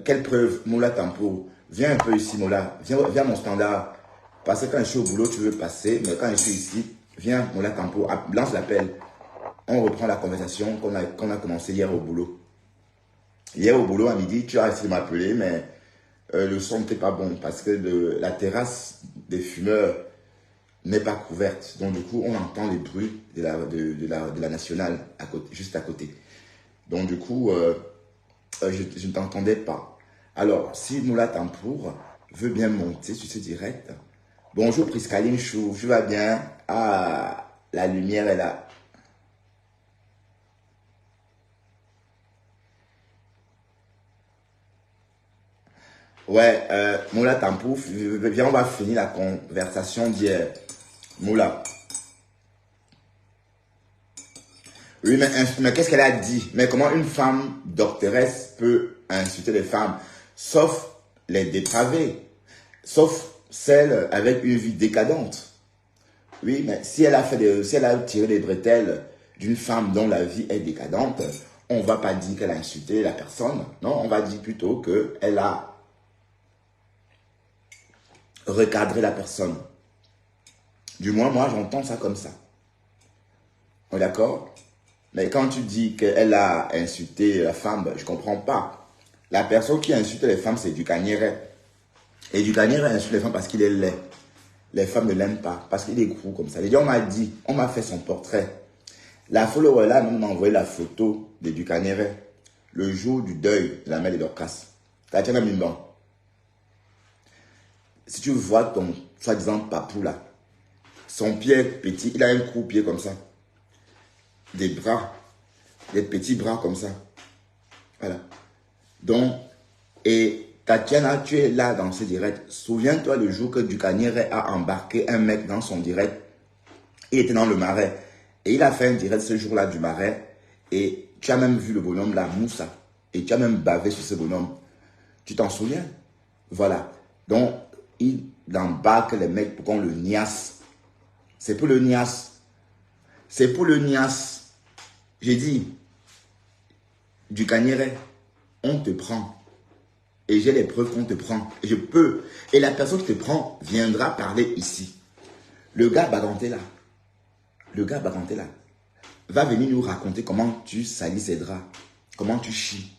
Quelle preuve? Moula Tampo. Viens un peu ici, Moula. Viens à mon standard. Parce que quand je suis au boulot, tu veux passer. Mais quand je suis ici, viens, Moula Tampo. Lance l'appel. On reprend la conversation qu'on a commencé hier au boulot. Hier au boulot, à midi, tu as essayé de m'appeler, mais le son n'était pas bon. Parce que la terrasse des fumeurs n'est pas couverte. Donc, du coup, on entend les bruits de la nationale juste à côté. Donc, du coup, je ne t'entendais pas. Alors, si Moula Tampour veut bien monter sur ce direct. Bonjour Priscaline Chou, je vais bien. Ah, la lumière est là. Ouais, Moula Tampour, viens, on va finir la conversation d'hier. Moula. Oui, mais qu'est-ce qu'elle a dit? Mais comment une femme doctoresse peut insulter les femmes? Sauf les dépravés. Sauf celles avec une vie décadente. Oui, mais si elle a tiré les bretelles d'une femme dont la vie est décadente, on ne va pas dire qu'elle a insulté la personne. Non, on va dire plutôt qu'elle a recadré la personne. Du moins, moi, j'entends ça comme ça. On est d'accord? Mais quand tu dis qu'elle a insulté la femme, je ne comprends pas. La personne qui insulte les femmes, c'est Dukanière. Et Dukanière insulte les femmes parce qu'il est laid. Les femmes ne l'aiment pas, parce qu'il est gros comme ça. On m'a fait son portrait. La follower là m'a envoyé la photo de Dukanere le jour du deuil de la mère de Dorcas. Tatiana Mimban. Si tu vois ton soi-disant papou là, son pied petit, il a un croupier comme ça. Des bras, des petits bras comme ça. Voilà. Donc, et Tatiana, tu es là dans ce direct. Souviens-toi le jour que Dukanere a embarqué un mec dans son direct. Il était dans le marais. Et il a fait un direct ce jour-là du marais. Et tu as même vu le bonhomme là, Moussa. Et tu as même bavé sur ce bonhomme. Tu t'en souviens? Voilà. Donc, il embarque les mecs pour qu'on le niasse. C'est pour le niasse. C'est pour le niasse. J'ai dit, Dukanere, on te prend. Et j'ai les preuves qu'on te prend. Et je peux. Et la personne qui te prend viendra parler ici. Le gars Baganté là. Le gars Baganté là. Va venir nous raconter comment tu salis ses draps. Comment tu chies.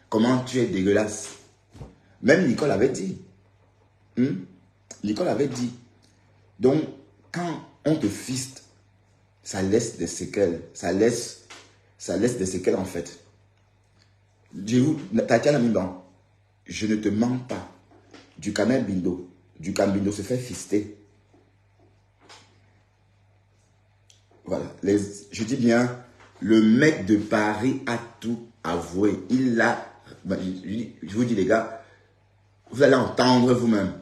Comment tu es dégueulasse. Même Nicole avait dit. Nicole avait dit. Donc, quand on te fiste, ça laisse des séquelles. Ça laisse des séquelles en fait. Tatiana Mimban, je ne te mens pas. Dukaner Bindo se fait fister. Voilà. Je dis bien, le mec de Paris a tout avoué. Il a... Je vous dis les gars, vous allez entendre vous-même.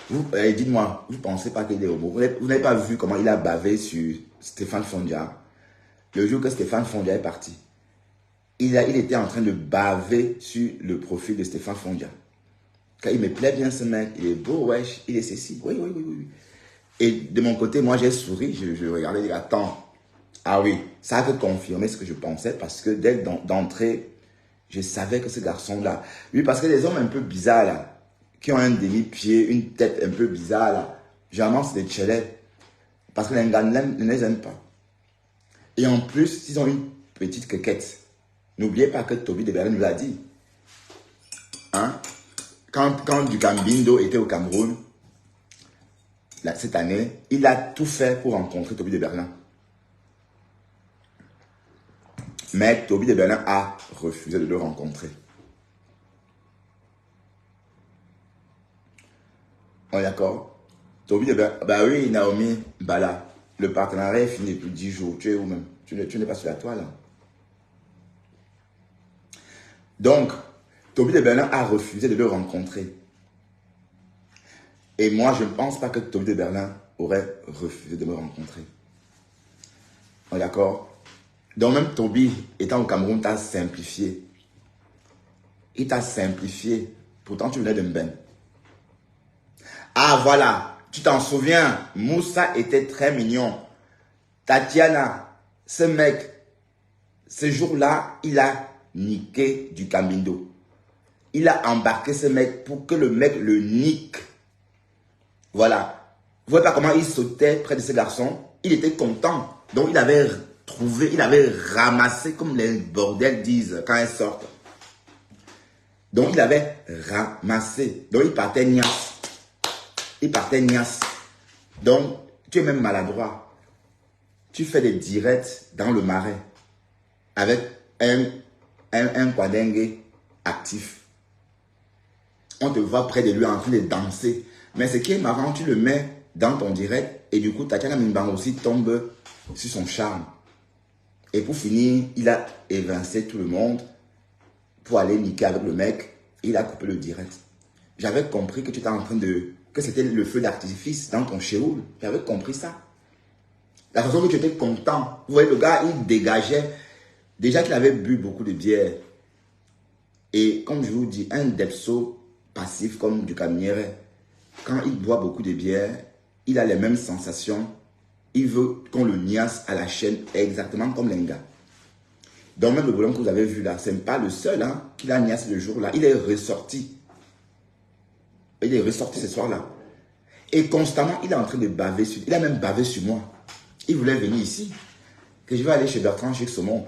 Dites-moi, vous ne pensez pas qu'il est homo? Vous n'avez pas vu comment il a bavé sur Stéphane Fondia? Le jour que Stéphane Fondia est parti. Il était en train de baver sur le profil de Stéphane Fondia. Car il me plaît bien ce mec, il est beau, wesh, il est ceci. Oui. Et de mon côté, moi j'ai souri, je regardais, je dis, attends. Ah oui, ça a fait confirmer ce que je pensais parce que dès d'entrée, je savais que ce garçon-là, oui, parce que les hommes un peu bizarres là, qui ont un demi-pied, une tête un peu bizarre là, généralement c'est des tchelets. Parce que les gars ne les aiment pas. Et en plus, ils ont une petite quéquette. N'oubliez pas que Toby de Berlin nous l'a dit. Hein? Quand Dukambindo était au Cameroun, là, cette année, il a tout fait pour rencontrer Toby de Berlin. Mais Toby de Berlin a refusé de le rencontrer. On est d'accord? Toby de Berlin, bah oui, Naomi, bah là, le partenariat est fini depuis 10 jours. Tu es où même? Tu n'es pas sur la toile. Hein? Donc, Toby de Berlin a refusé de le rencontrer. Et moi, je ne pense pas que Toby de Berlin aurait refusé de me rencontrer. On est d'accord? Donc, même Toby, étant au Cameroun, t'a simplifié. Il t'a simplifié. Pourtant, tu venais de Mben. Ah, voilà. Tu t'en souviens? Moussa était très mignon. Tatiana, ce mec, ce jour-là, il a niqué Dukambindo. Il a embarqué ce mec pour que le mec le nique. Voilà. Vous voyez pas comment il sautait près de ce garçon? Il était content. Donc il avait trouvé, il avait ramassé, comme les bordels disent quand elles sortent. Donc il avait ramassé. Donc il partait niasse. Il partait niasse. Donc tu es même maladroit. Tu fais des directs dans le marais avec un quadringue actif. On te voit près de lui en train de danser. Mais ce qui est marrant, tu le mets dans ton direct et du coup, Tatiana Mimban aussi tombe sur son charme. Et pour finir, il a évincé tout le monde pour aller niquer avec le mec. Il a coupé le direct. J'avais compris que tu étais en train de... que c'était le feu d'artifice dans ton chéoul. J'avais compris ça. La façon que tu étais content. Vous voyez, le gars, il dégageait. Déjà qu'il avait bu beaucoup de bière. Et comme je vous dis, un depso passif comme Dukambindo, quand il boit beaucoup de bière, il a les mêmes sensations. Il veut qu'on le niasse à la chaîne exactement comme l'Enga. Donc même le bonhomme que vous avez vu là, ce n'est pas le seul hein, qui l'a niasse le jour là. Il est ressorti. Il est ressorti ce soir-là. Et constamment, il est en train de baver sur... Il a même bavé sur moi. Il voulait venir ici. Que je vais aller chez Bertrand, chez Saumon.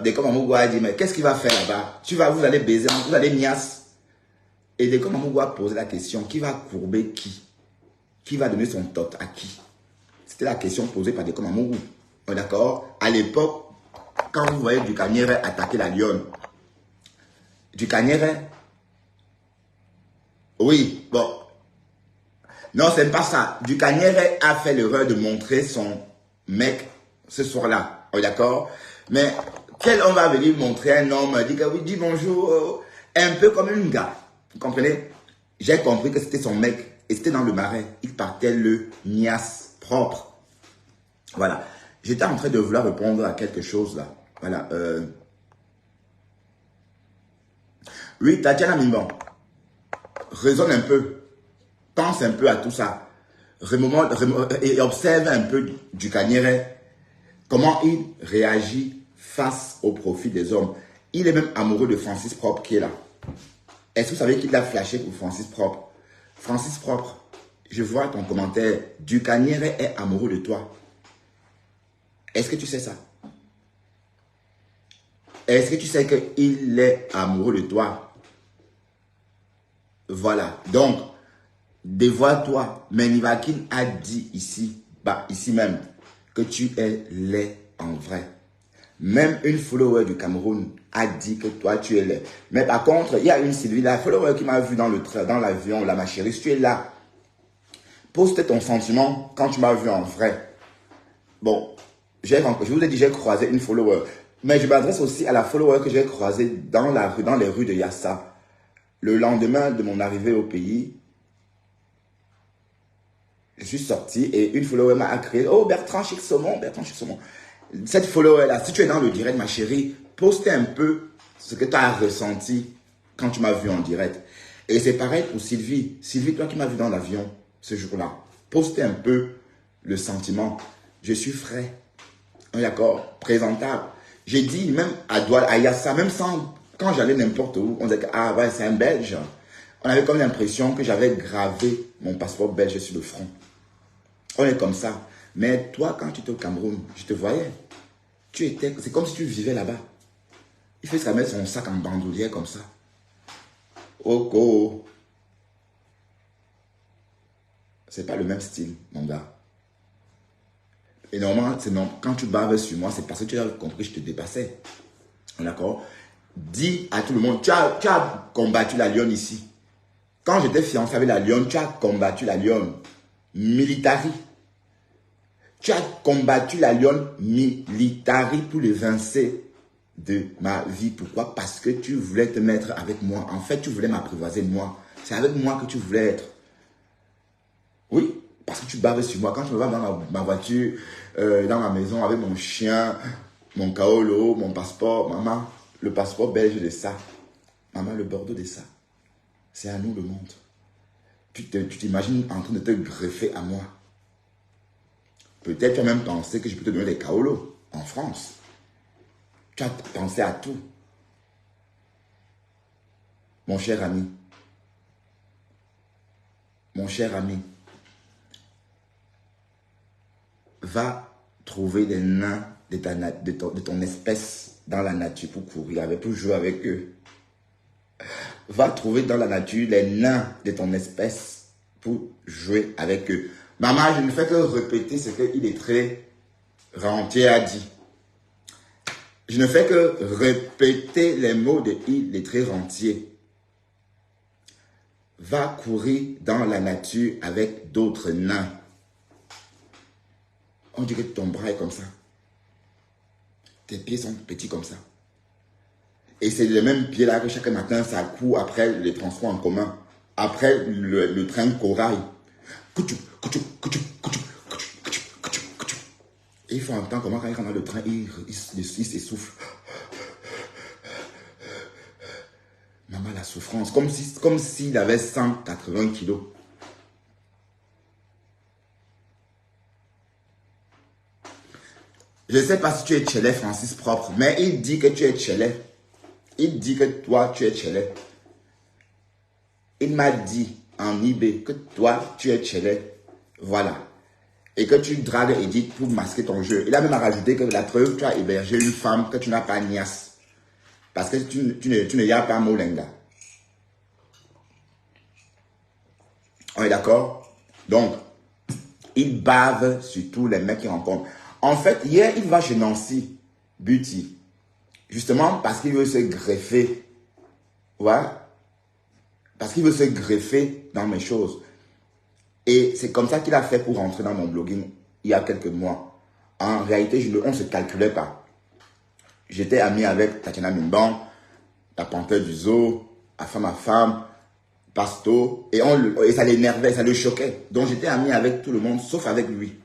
Dès que Mamougou a dit, mais qu'est-ce qu'il va faire là-bas? Vous allez baiser, vous allez niasse. Et dès que Mamougou a posé la question, qui va courber qui? Qui va donner son tot à qui? C'était la question posée par Deko Mamougou. D'accord? À l'époque, quand vous voyez Dukaniere attaquer la lionne, Dukaniere, oui, bon. Non, c'est pas ça. Dukaniere a fait l'erreur de montrer son mec ce soir-là. D'accord? Mais quel homme va venir montrer un homme, dit que oui, dis bonjour, un peu comme un gars. Vous comprenez? J'ai compris que c'était son mec et c'était dans le marais. Il partait le niasse propre. Voilà. J'étais en train de vouloir répondre à quelque chose là. Voilà. Oui, Tatiana Mimban, raisonne un peu. Pense un peu à tout ça. Et observe un peu Dukaniere, comment il réagit face au profit des hommes. Il est même amoureux de Francis Propre qui est là. Est-ce que vous savez qu'il a flashé pour Francis Propre? Francis Propre, je vois ton commentaire. Dukaniere est amoureux de toi. Est-ce que tu sais ça? Est-ce que tu sais qu'il est amoureux de toi? Voilà. Donc, dévoile-toi. Mais Nivakin a dit ici, ici même, que tu es laid en vrai. Même une follower du Cameroun a dit que toi, tu es laid. Mais par contre, il y a une Sylvie, la follower qui m'a vu dans l'avion, là, ma chérie, si tu es là, poste ton sentiment quand tu m'as vu en vrai. Bon, je vous ai dit, j'ai croisé une follower. Mais je m'adresse aussi à la follower que j'ai croisée dans les rues de Yassa. Le lendemain de mon arrivée au pays, je suis sorti et une follower m'a créé. Oh, Bertrand Chic Saumon, Bertrand Chic Saumon. Cette follower-là, si tu es dans le direct, ma chérie, poste un peu ce que tu as ressenti quand tu m'as vu en direct. Et c'est pareil pour Sylvie. Sylvie, toi qui m'as vu dans l'avion ce jour-là, poste un peu le sentiment. Je suis frais. D'accord? Présentable. J'ai dit même à Douala, à Yassa, même sans, quand j'allais n'importe où, on disait que, ah ouais, c'est un Belge. On avait comme l'impression que j'avais gravé mon passeport belge sur le front. On est comme ça. Mais toi, quand tu étais au Cameroun, je te voyais. C'est comme si tu vivais là-bas. Il fait ça mettre son sac en bandoulière comme ça. Oh, c'est pas le même style, mon gars. Et normalement, quand tu baves sur moi, c'est parce que tu as compris que je te dépassais. D'accord? Dis à tout le monde, tu as combattu la lionne ici. Quand j'étais fiancé avec la lionne, tu as combattu la lionne. Militari. Tu as combattu la lionne militari pour l'évincer de ma vie. Pourquoi? Parce que tu voulais te mettre avec moi. En fait, tu voulais m'apprivoiser de moi. C'est avec moi que tu voulais être. Oui, parce que tu baves sur moi. Quand je me vois dans ma voiture, dans ma maison, avec mon chien, mon kaolo, mon passeport. Maman, le passeport belge de ça. Maman, le Bordeaux de ça. C'est à nous le monde. Tu t'imagines en train de te greffer à moi. Peut-être tu as même pensé que je peux te donner des kaolos en France. Tu as pensé à tout. Mon cher ami. Mon cher ami. Va trouver des nains de ton espèce dans la nature pour courir pour jouer avec eux. Va trouver dans la nature les nains de ton espèce pour jouer avec eux. Maman, je ne fais que répéter ce qu'il est très rentier a dit. Je ne fais que répéter les mots de il est très rentier. Va courir dans la nature avec d'autres nains. On dirait que ton bras est comme ça. Tes pieds sont petits comme ça. Et c'est le même pied là que chaque matin, ça court après les transports en commun. Après le train corail. Et il faut entendre comment quand il rentre dans le train, il s'essouffle. Maman, la souffrance. Comme s'il avait 180 kilos. Je ne sais pas si tu es Tchelé, Francis Propre, mais il dit que tu es Tchelé. Il dit que toi, tu es Tchelé. Il m'a dit en eBay que toi, tu es Tchelé. Voilà. Et que tu dragues Edith pour masquer ton jeu. Il a même rajouté que la preuve, tu as hébergé une femme que tu n'as pas niasse. Parce que tu ne y as pas Molenga. On est d'accord? Donc, il bave sur tous les mecs qu'il rencontre. En fait, hier, il va chez Nancy Beauty. Justement parce qu'il veut se greffer. Ouais. Parce qu'il veut se greffer dans mes choses. Et c'est comme ça qu'il a fait pour rentrer dans mon blogging il y a quelques mois. En réalité, on ne se calculait pas. J'étais ami avec Tatiana Mimban, la panthère du zoo, à femme, Pasto, et ça l'énervait, ça le choquait. Donc j'étais ami avec tout le monde, sauf avec lui.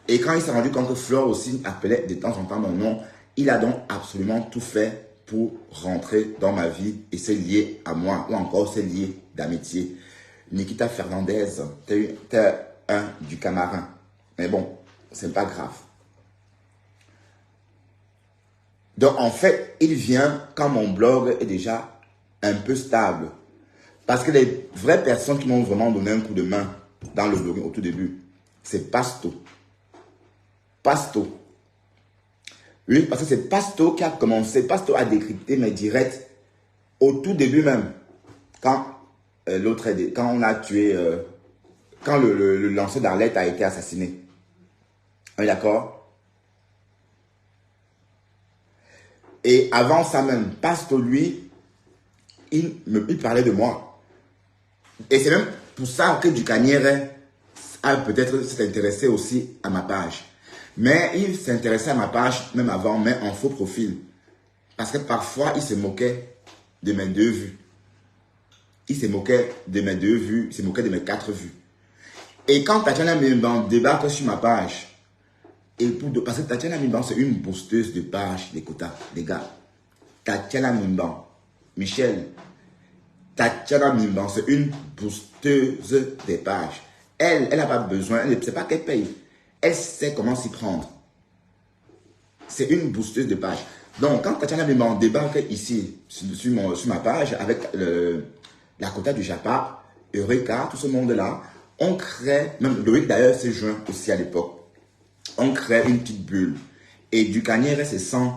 Et quand il s'est rendu compte que Flore aussi appelait de temps en temps mon nom, il a donc absolument tout fait pour rentrer dans ma vie et se lier à moi, ou encore se lier d'amitié. Nikita Fernandez, t'es un du Camarin. Mais bon, c'est pas grave. Donc en fait, il vient quand mon blog est déjà un peu stable. Parce que les vraies personnes qui m'ont vraiment donné un coup de main dans le blogging au tout début, c'est Pasto. Pasto. Oui, parce que c'est Pasto qui a commencé. Pasto a décrypté mes directs au tout début même. Quand quand on a tué, quand le lanceur d'Arlette a été assassiné. Oui, d'accord? Et avant ça même, Pasto, lui, il parlait de moi. Et c'est même pour ça que Ducanière a peut-être s'est intéressé aussi à ma page. Mais il s'intéressait à ma page même avant, mais en faux profil. Parce que parfois, il se moquait de mes 2 vues. Il se moquait de mes 2 vues, il se moquait de mes 4 vues. Et quand Tatiana Mimban débarque sur ma page, parce que Tatiana Mimban, c'est une boosteuse de page, les quotas, les gars. Tatiana Mimban, Michel, Tatiana Mimban, c'est une boosteuse des pages. Elle n'a pas besoin, c'est pas qu'elle paye. Elle sait comment s'y prendre. C'est une boosteuse de page. Donc, quand Tatiana Mimban débarque ici, sur ma page, avec la quota du Japa, Eureka, tout ce monde-là, on crée, même Loïc d'ailleurs s'est joint aussi à l'époque, on crée une petite bulle. Et Ducanière se sent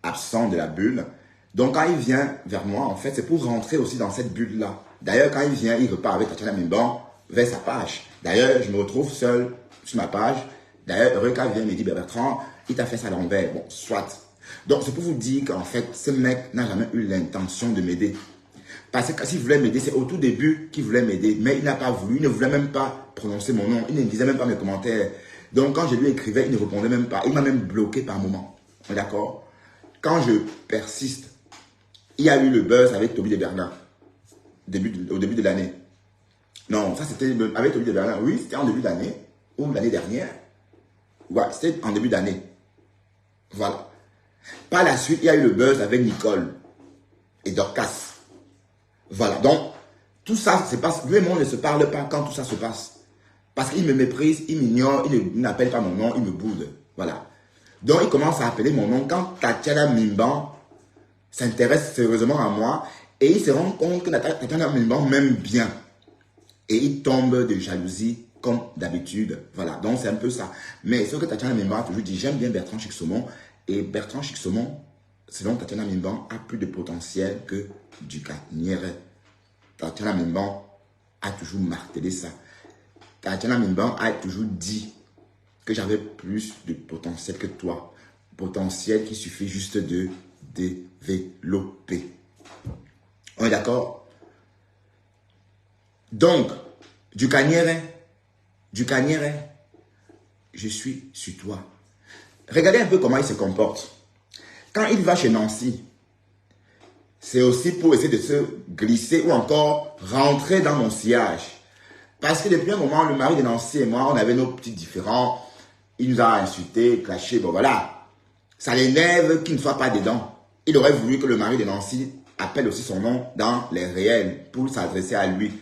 absent de la bulle. Donc, quand il vient vers moi, en fait, c'est pour rentrer aussi dans cette bulle-là. D'ailleurs, quand il vient, il repart avec Tatiana Mimban vers sa page. D'ailleurs, je me retrouve seul sur ma page. D'ailleurs, Eureka vient me dire, Bertrand, il t'a fait ça à l'envers. Bon, soit. Donc, c'est pour vous dire qu'en fait, ce mec n'a jamais eu l'intention de m'aider. Parce que s'il voulait m'aider, c'est au tout début qu'il voulait m'aider. Mais il n'a pas voulu, il ne voulait même pas prononcer mon nom. Il ne disait même pas mes commentaires. Donc, quand je lui écrivais, il ne répondait même pas. Il m'a même bloqué par moment. D'accord? Quand je persiste, il y a eu le buzz avec Toby de Bernard. Au début de l'année. Non, ça c'était avec Toby de Bernard. Oui, c'était en début d'année. Ou l'année dernière. Ouais, c'était en début d'année. Voilà. Par la suite, il y a eu le buzz avec Nicole et Dorcas. Voilà. Donc, tout ça se passe. Lui et moi, on ne se parle pas quand tout ça se passe. Parce qu'il me méprise, il m'ignore, il n'appelle pas mon nom, il me boude. Voilà. Donc, il commence à appeler mon nom quand Tatiana Mimban s'intéresse sérieusement à moi et il se rend compte que Tatiana Mimban m'aime bien. Et il tombe de jalousie comme d'habitude. Voilà, donc c'est un peu ça. Mais ce que Tatiana Mimban a toujours dit, j'aime bien Bertrand Chicsaumon. Et Bertrand Chicsaumon, selon Tatiana Mimban, a plus de potentiel que Ducanière. Tatiana Mimban a toujours martelé ça. Tatiana Mimban a toujours dit que j'avais plus de potentiel que toi. Potentiel qu'il suffit juste de développer. On est d'accord? Donc, Ducanière, je suis sur toi. Regardez un peu comment il se comporte. Quand il va chez Nancy, c'est aussi pour essayer de se glisser ou encore rentrer dans mon sillage. Parce que depuis un moment, le mari de Nancy et moi, on avait nos petits différends. Il nous a insultés, clashés, bon voilà. Ça l'énerve qu'il ne soit pas dedans. Il aurait voulu que le mari de Nancy appelle aussi son nom dans les réels pour s'adresser à lui.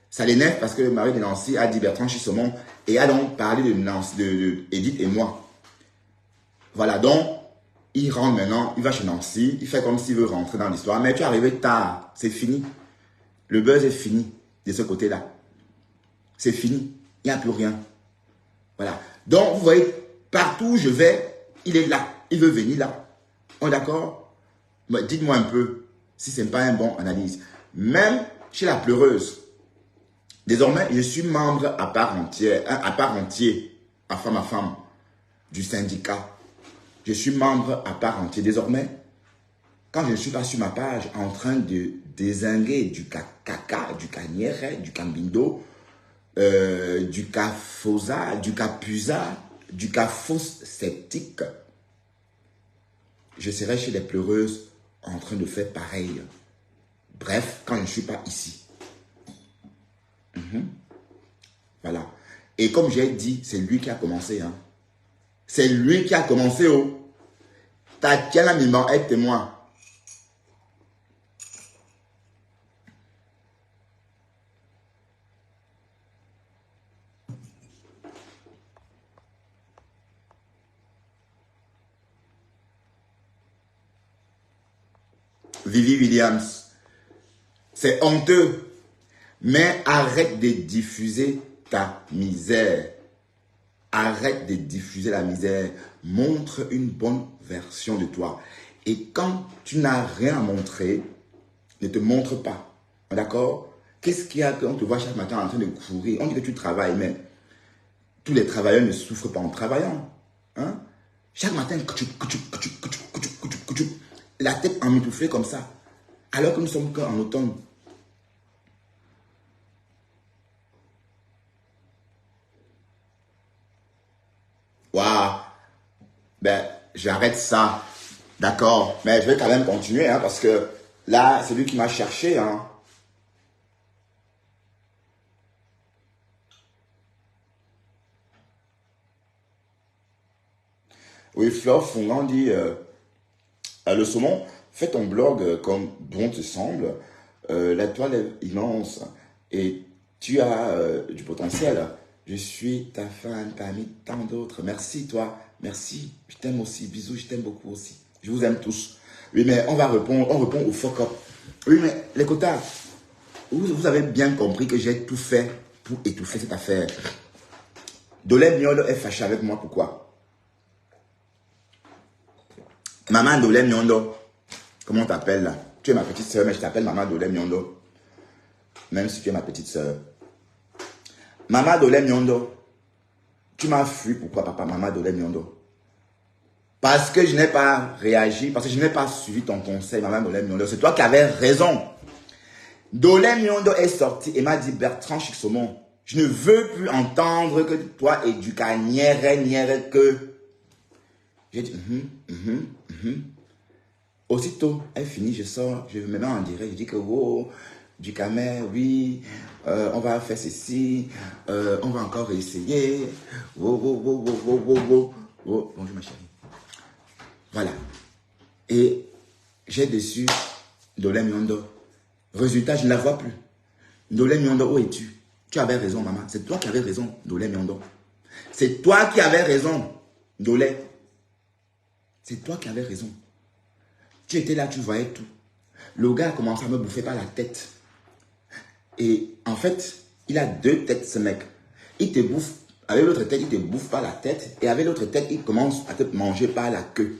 Ça l'énerve parce que le mari de Nancy a dit Bertrand Chicsaumon et a donc parlé de Edith et moi. Voilà, donc, il rentre maintenant, il va chez Nancy, il fait comme s'il veut rentrer dans l'histoire, mais tu es arrivé tard, c'est fini. Le buzz est fini de ce côté-là. C'est fini, il n'y a plus rien. Voilà. Donc, vous voyez, partout où je vais, il est là, il veut venir là. On est d'accord? Dites-moi un peu si ce n'est pas un bon analyse. Même chez la pleureuse, désormais, je suis membre à part entière, à femme à femme. du syndicat. Je suis membre à part entière. Désormais, quand je ne suis pas sur ma page en train de dézinguer du caca, du canière, du cambindo, du cafosa, du capusa, du cafos sceptique, je serai chez les pleureuses en train de faire pareil. Bref, quand je ne suis pas ici. Voilà. Et comme j'ai dit, c'est lui qui a commencé. Hein. C'est lui qui a commencé. Oh. Tatiana Mimban est témoin. Vivi Williams. C'est honteux. Mais arrête de diffuser ta misère. Arrête de diffuser la misère. Montre une bonne version de toi. Et quand tu n'as rien à montrer, ne te montre pas. D'accord? Qu'est-ce qu'il y a quand on te voit chaque matin en train de courir? On dit que tu travailles, mais tous les travailleurs ne souffrent pas en travaillant. Hein? Chaque matin, la tête emmitouflée comme ça. Alors que nous sommes qu'en automne. Waouh, ben, j'arrête ça. D'accord, mais je vais quand même continuer, hein, parce que là, c'est lui qui m'a cherché. Hein. Oui, Flore Fongan dit, le saumon, fais ton blog comme bon te semble. La toile est immense et tu as du potentiel. Je suis ta fan parmi tant d'autres. Merci toi, merci. Je t'aime aussi. Bisous, je t'aime beaucoup aussi. Je vous aime tous. Oui, mais on répond au fuck up. Oui, mais les quotas, vous avez bien compris que j'ai tout fait pour étouffer cette affaire. Dolem Nyolo est fâché avec moi, pourquoi? Maman Dolem Nyondo, comment on t'appelle là? Tu es ma petite soeur, mais je t'appelle Maman Dolem Nyondo. Même si tu es ma petite soeur. Maman Dolem Nyondo, tu m'as fui, pourquoi papa? Maman Dolem Nyondo. Parce que je n'ai pas réagi, parce que je n'ai pas suivi ton conseil, Maman Dolem Nyondo. C'est toi qui avais raison. Dolem Nyondo est sorti et m'a dit, Bertrand Chixomon, je ne veux plus entendre que toi et du nière que. J'ai dit, Aussitôt, elle finit, je sors, je me mets en direct, je dis que, oh, du Camer, oui, on va faire ceci, on va encore essayer. Bonjour ma chérie. Voilà. Et j'ai déçu Dolem Nyondo. Résultat, je ne la vois plus. Dolem Nyondo, où es-tu? Tu avais raison, maman. C'est toi qui avais raison, Dolem Nyondo. C'est toi qui avais raison, Dolem. C'est toi qui avais raison. Tu étais là, tu voyais tout. Le gars a commencé à me bouffer par la tête. Et en fait, il a deux têtes, ce mec. Il te bouffe, avec l'autre tête, il te bouffe par la tête. Et avec l'autre tête, il commence à te manger par la queue.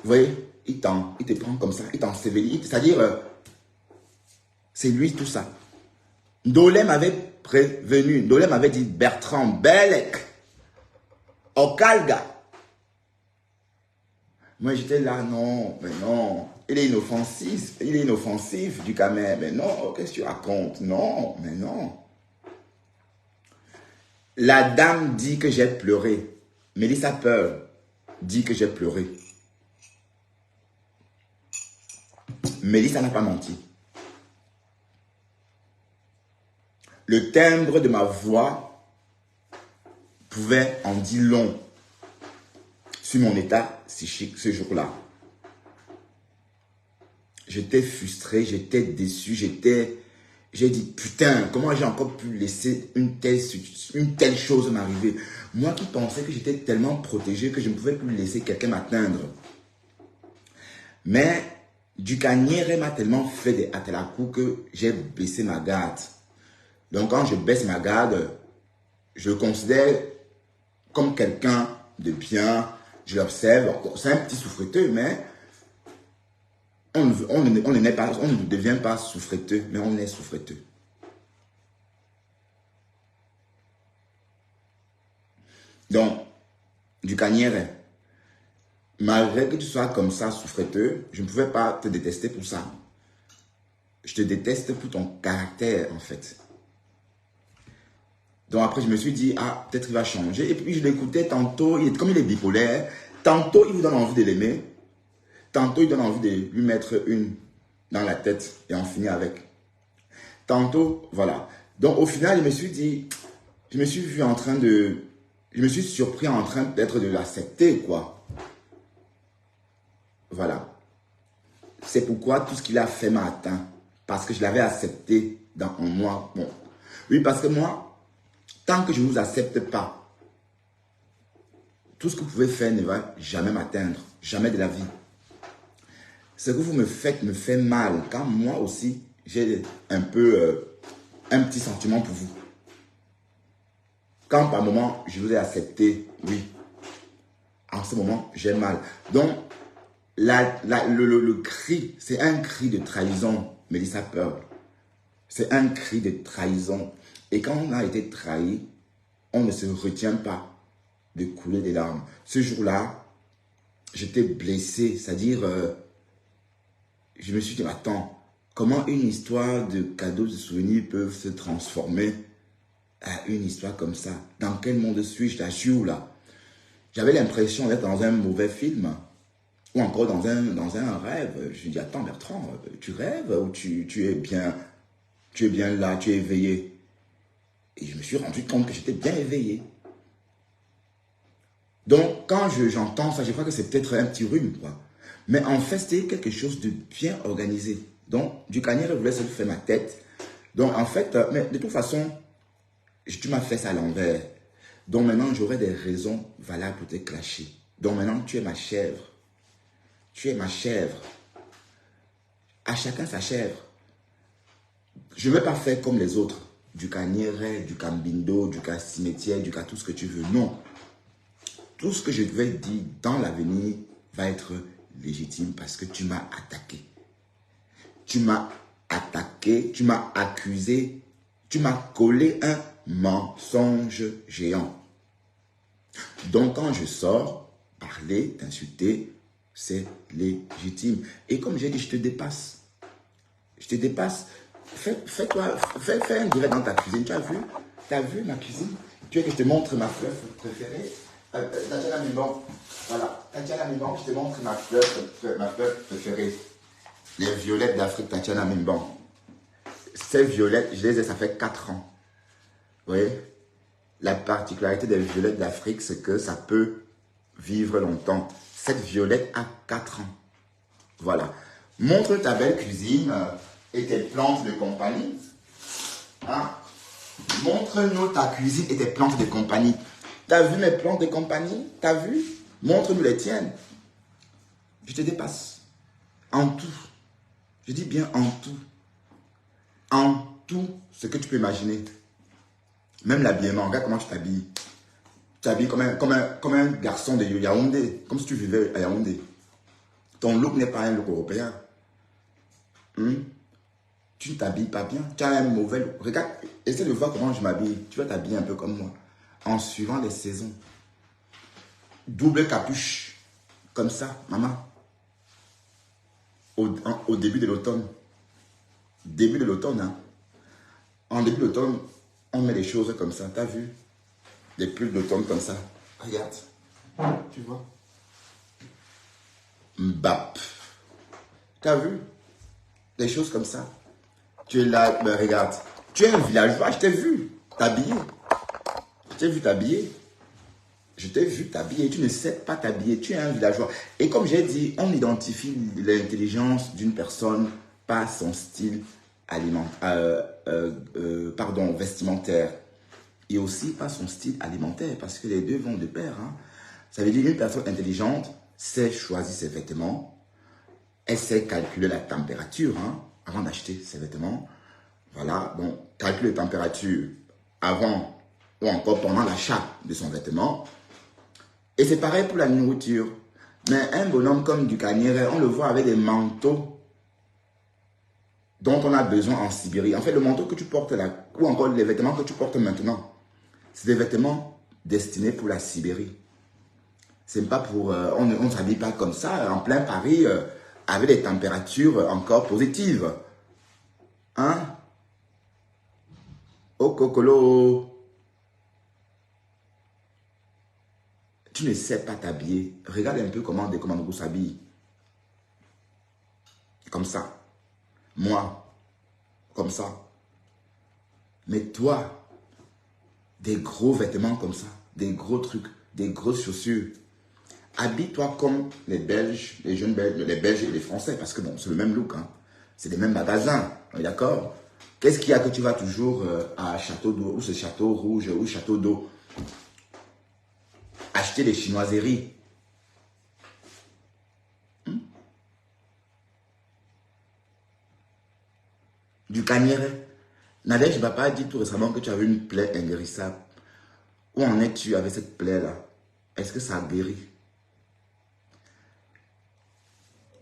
Vous voyez, il te prend comme ça, il t'ensevelit. C'est-à-dire, c'est lui tout ça. Dolem m'avait prévenu. Dolem m'avait dit, Bertrand Belek, Okalga. Moi, j'étais là, non, mais non. Il est inoffensif du Camer. Mais non, qu'est-ce que tu racontes? Non, mais non. La dame dit que j'ai pleuré. Mélissa Pearl dit que j'ai pleuré. Mélissa n'a pas menti. Le timbre de ma voix pouvait en dire long sur mon état psychique ce jour-là. J'étais frustré, j'étais déçu, j'ai dit, putain, comment j'ai encore pu laisser une telle chose m'arriver? Moi qui pensais que j'étais tellement protégé que je ne pouvais plus laisser quelqu'un m'atteindre. Mais Ducanière m'a tellement fait des attelacous que j'ai baissé ma garde. Donc quand je baisse ma garde, je le considère comme quelqu'un de bien. Je l'observe, c'est un petit souffreteux, mais on ne devient pas souffreteux, mais on est souffreteux. Donc, du Kanyere. Malgré que tu sois comme ça, souffreteux, je ne pouvais pas te détester pour ça. Je te déteste pour ton caractère, en fait. Donc après, je me suis dit, ah, peut-être il va changer. Et puis je l'écoutais tantôt, comme il est bipolaire, tantôt il vous donne envie de l'aimer, tantôt il donne envie de lui mettre une dans la tête et en finir avec. Tantôt, voilà. Donc au final, je me suis dit, je me suis vu en train de, je me suis surpris en train d'être de l'accepter, quoi. Voilà. C'est pourquoi tout ce qu'il a fait m'a atteint. Parce que je l'avais accepté en moi. Bon. Oui, parce que moi, tant que je ne vous accepte pas, tout ce que vous pouvez faire ne va jamais m'atteindre. Jamais de la vie. Ce que vous me faites me fait mal. Quand moi aussi, j'ai un peu un petit sentiment pour vous. Quand par moment, je vous ai accepté, oui. En ce moment, j'ai mal. Donc, le cri, c'est un cri de trahison, Melissa Pearl. C'est un cri de trahison. Et quand on a été trahi, on ne se retient pas de couler des larmes. Ce jour-là, j'étais blessé. C'est-à-dire, je me suis dit, attends, comment une histoire de cadeaux, de souvenirs peuvent se transformer à une histoire comme ça? Dans quel monde suis-je? Là, j'avais l'impression d'être dans un mauvais film. Ou encore dans un rêve. Je dis, attends Bertrand, tu rêves ou tu es bien là, tu es éveillé? Et je me suis rendu compte que j'étais bien éveillé. Donc, quand j'entends ça, je crois que c'est peut-être un petit rhume, quoi. Mais en fait, c'était quelque chose de bien organisé. Donc, du Kanyere voulait se faire ma tête. Donc, en fait, mais de toute façon, tu m'as fait ça à l'envers. Donc, maintenant, j'aurai des raisons valables pour te clasher. Donc, maintenant, tu es ma chèvre. Tu es ma chèvre. À chacun sa chèvre. Je ne vais pas faire comme les autres. Du Kanyere, du Kambindo, du Cimetière, du tout ce que tu veux. Non. Tout ce que je vais dire dans l'avenir va être légitime parce que tu m'as attaqué. Tu m'as attaqué, tu m'as accusé, tu m'as collé un mensonge géant. Donc quand je sors, parler, t'insulter, c'est légitime. Et comme j'ai dit, je te dépasse. Je te dépasse. Fais un direct dans ta cuisine. Tu as vu? Tu as vu ma cuisine? Tu veux que je te montre ma fleur préférée? Tatiana Mimban. Voilà. Tatiana Mimban, je te montre ma fleur préférée. Les violettes d'Afrique, Tatiana Mimban. Ces violettes, je les ai, ça fait 4 ans. Vous voyez? La particularité des violettes d'Afrique, c'est que ça peut vivre longtemps. Cette violette a 4 ans. Voilà. Montre ta belle cuisine et tes plantes de compagnie. Hein? Montre-nous ta cuisine et tes plantes de compagnie. T'as vu mes plantes de compagnie? T'as vu? Montre-nous les tiennes. Je te dépasse. En tout. Je dis bien en tout. En tout ce que tu peux imaginer. Même l'habillement. Regarde comment tu t'habilles. Tu t'habilles comme un garçon de Yaoundé. Comme si tu vivais à Yaoundé. Ton look n'est pas un look européen. Tu ne t'habilles pas bien. Tu as un mauvais look. Regarde, essaie de voir comment je m'habille. Tu vas t'habiller un peu comme moi. En suivant les saisons. Double capuche. Comme ça, maman. Au début de l'automne. Début de l'automne, hein. En début de l'automne, on met des choses comme ça. T'as vu? Des pulls d'automne comme ça. Regarde. Tu vois? Mbap. T'as vu? Des choses comme ça. Tu es là, ben regarde. Tu es un villageois, je t'ai vu t'habiller. Je t'ai vu t'habiller. Je t'ai vu t'habiller. Tu ne sais pas t'habiller. Tu es un villageois. Et comme j'ai dit, on identifie l'intelligence d'une personne par son style vestimentaire. Et aussi par son style alimentaire. Parce que les deux vont de pair. Hein. Ça veut dire une personne intelligente sait choisir ses vêtements. Elle sait calculer la température avant d'acheter ses vêtements. Voilà, donc calculer la température avant ou encore pendant l'achat de son vêtement. Et c'est pareil pour la nourriture. Mais un bonhomme comme du Kanyere, on le voit avec des manteaux dont on a besoin en Sibérie. En fait, le manteau que tu portes là, ou encore les vêtements que tu portes maintenant, c'est des vêtements destinés pour la Sibérie. C'est pas pour... on ne s'habille pas comme ça, en plein Paris, avec des températures encore positives. Hein? Oh, Cocolo. Tu ne sais pas t'habiller. Regarde un peu comment des Commandos s'habillent. Comme ça. Moi. Comme ça. Mais toi, des gros vêtements comme ça. Des gros trucs. Des grosses chaussures. Habille-toi comme les Belges, les jeunes Belges, les Belges et les Français. Parce que bon, c'est le même look. Hein. C'est les mêmes magasins. On est d'accord? Qu'est-ce qu'il y a que tu vas toujours à Château d'eau, ou c'est Château Rouge, ou Château d'eau, acheter des chinoiseries? Du Cagneret. Nadège Bapa a dit tout récemment que tu avais une plaie inguérissable. Où en es-tu avec cette plaie-là? Est-ce que ça a guéri?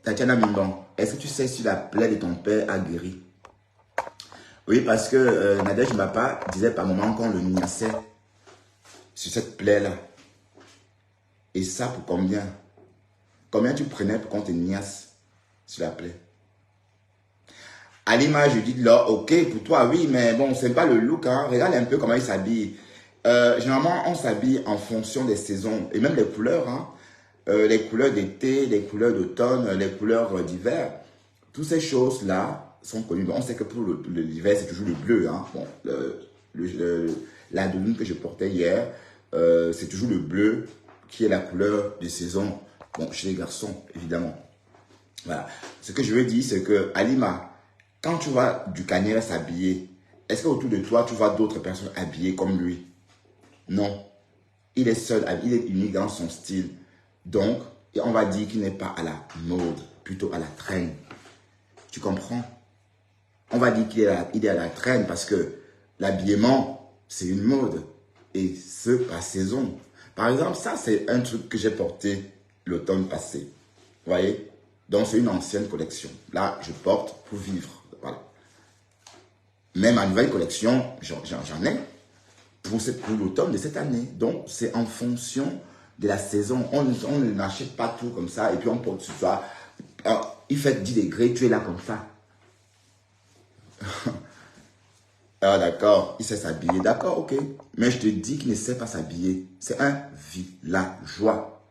Tatiana Mindon, est-ce que tu sais si la plaie de ton père a guéri? Oui, parce que Nadège Bapa disait par moment qu'on le niassait sur cette plaie-là. Et ça pour combien? Combien tu prenais pour qu'on te niasse sur la plaie? À l'image, je dis là, ok, pour toi, oui, mais bon, c'est pas le look, hein. Regarde un peu comment il s'habille. Généralement, on s'habille en fonction des saisons et même les couleurs, hein. Les couleurs d'été, les couleurs d'automne, les couleurs d'hiver. Toutes ces choses-là sont connues. On sait que pour l'hiver, c'est toujours le bleu, hein. Bon, la doudoune que je portais hier, c'est toujours le bleu qui est la couleur de saison. Bon, chez les garçons, évidemment. Voilà. Ce que je veux dire, c'est que Alima, quand tu vas du Cagneret s'habiller, est-ce qu'autour de toi, tu vois d'autres personnes habillées comme lui? Non. Il est seul, il est unique dans son style. Donc, on va dire qu'il n'est pas à la mode, plutôt à la traîne. Tu comprends? On va dire qu'il est à la traîne parce que l'habillement, c'est une mode. Et ce, par saison. Par exemple, ça, c'est un truc que j'ai porté l'automne passé. Vous voyez? Donc, c'est une ancienne collection. Là, je porte pour vivre. Voilà. Même ma nouvelle collection, j'en ai pour l'automne de cette année. Donc, c'est en fonction de la saison. On n'achète pas tout comme ça et puis on porte sur ça. Alors, il fait 10 degrés, tu es là comme ça. Ah, d'accord, il sait s'habiller. D'accord, ok. Mais je te dis qu'il ne sait pas s'habiller. C'est un villageois.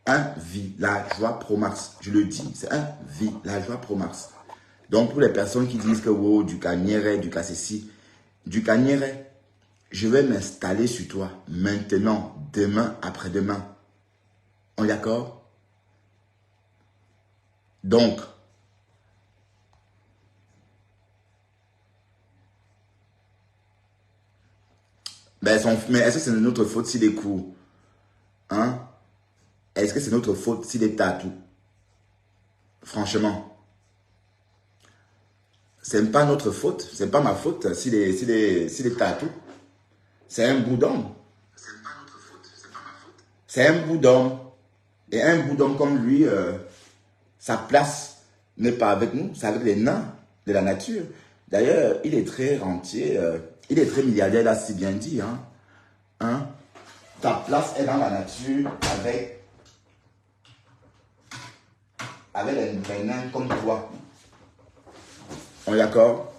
Un villageois pro max. Je le dis, c'est un villageois pro max. Donc, pour les personnes qui disent que wow, du Cagneret, du Cassessi, du Cagneret, je vais m'installer sur toi maintenant, demain, après-demain. On est d'accord? Donc, mais est-ce que c'est notre faute s'il est court? Hein? Est-ce que c'est notre faute s'il est tatou? Franchement. C'est pas notre faute, c'est pas ma faute s'il est tatou. C'est un bout d'homme. C'est pas notre faute, c'est pas ma faute. C'est un bout d'homme. Et un bout d'homme comme lui, sa place n'est pas avec nous, c'est avec les nains de la nature. D'ailleurs, il est très rentier, il est très milliardaire, là, si bien dit. Hein? Ta place est dans la nature avec les nains comme toi. On est d'accord?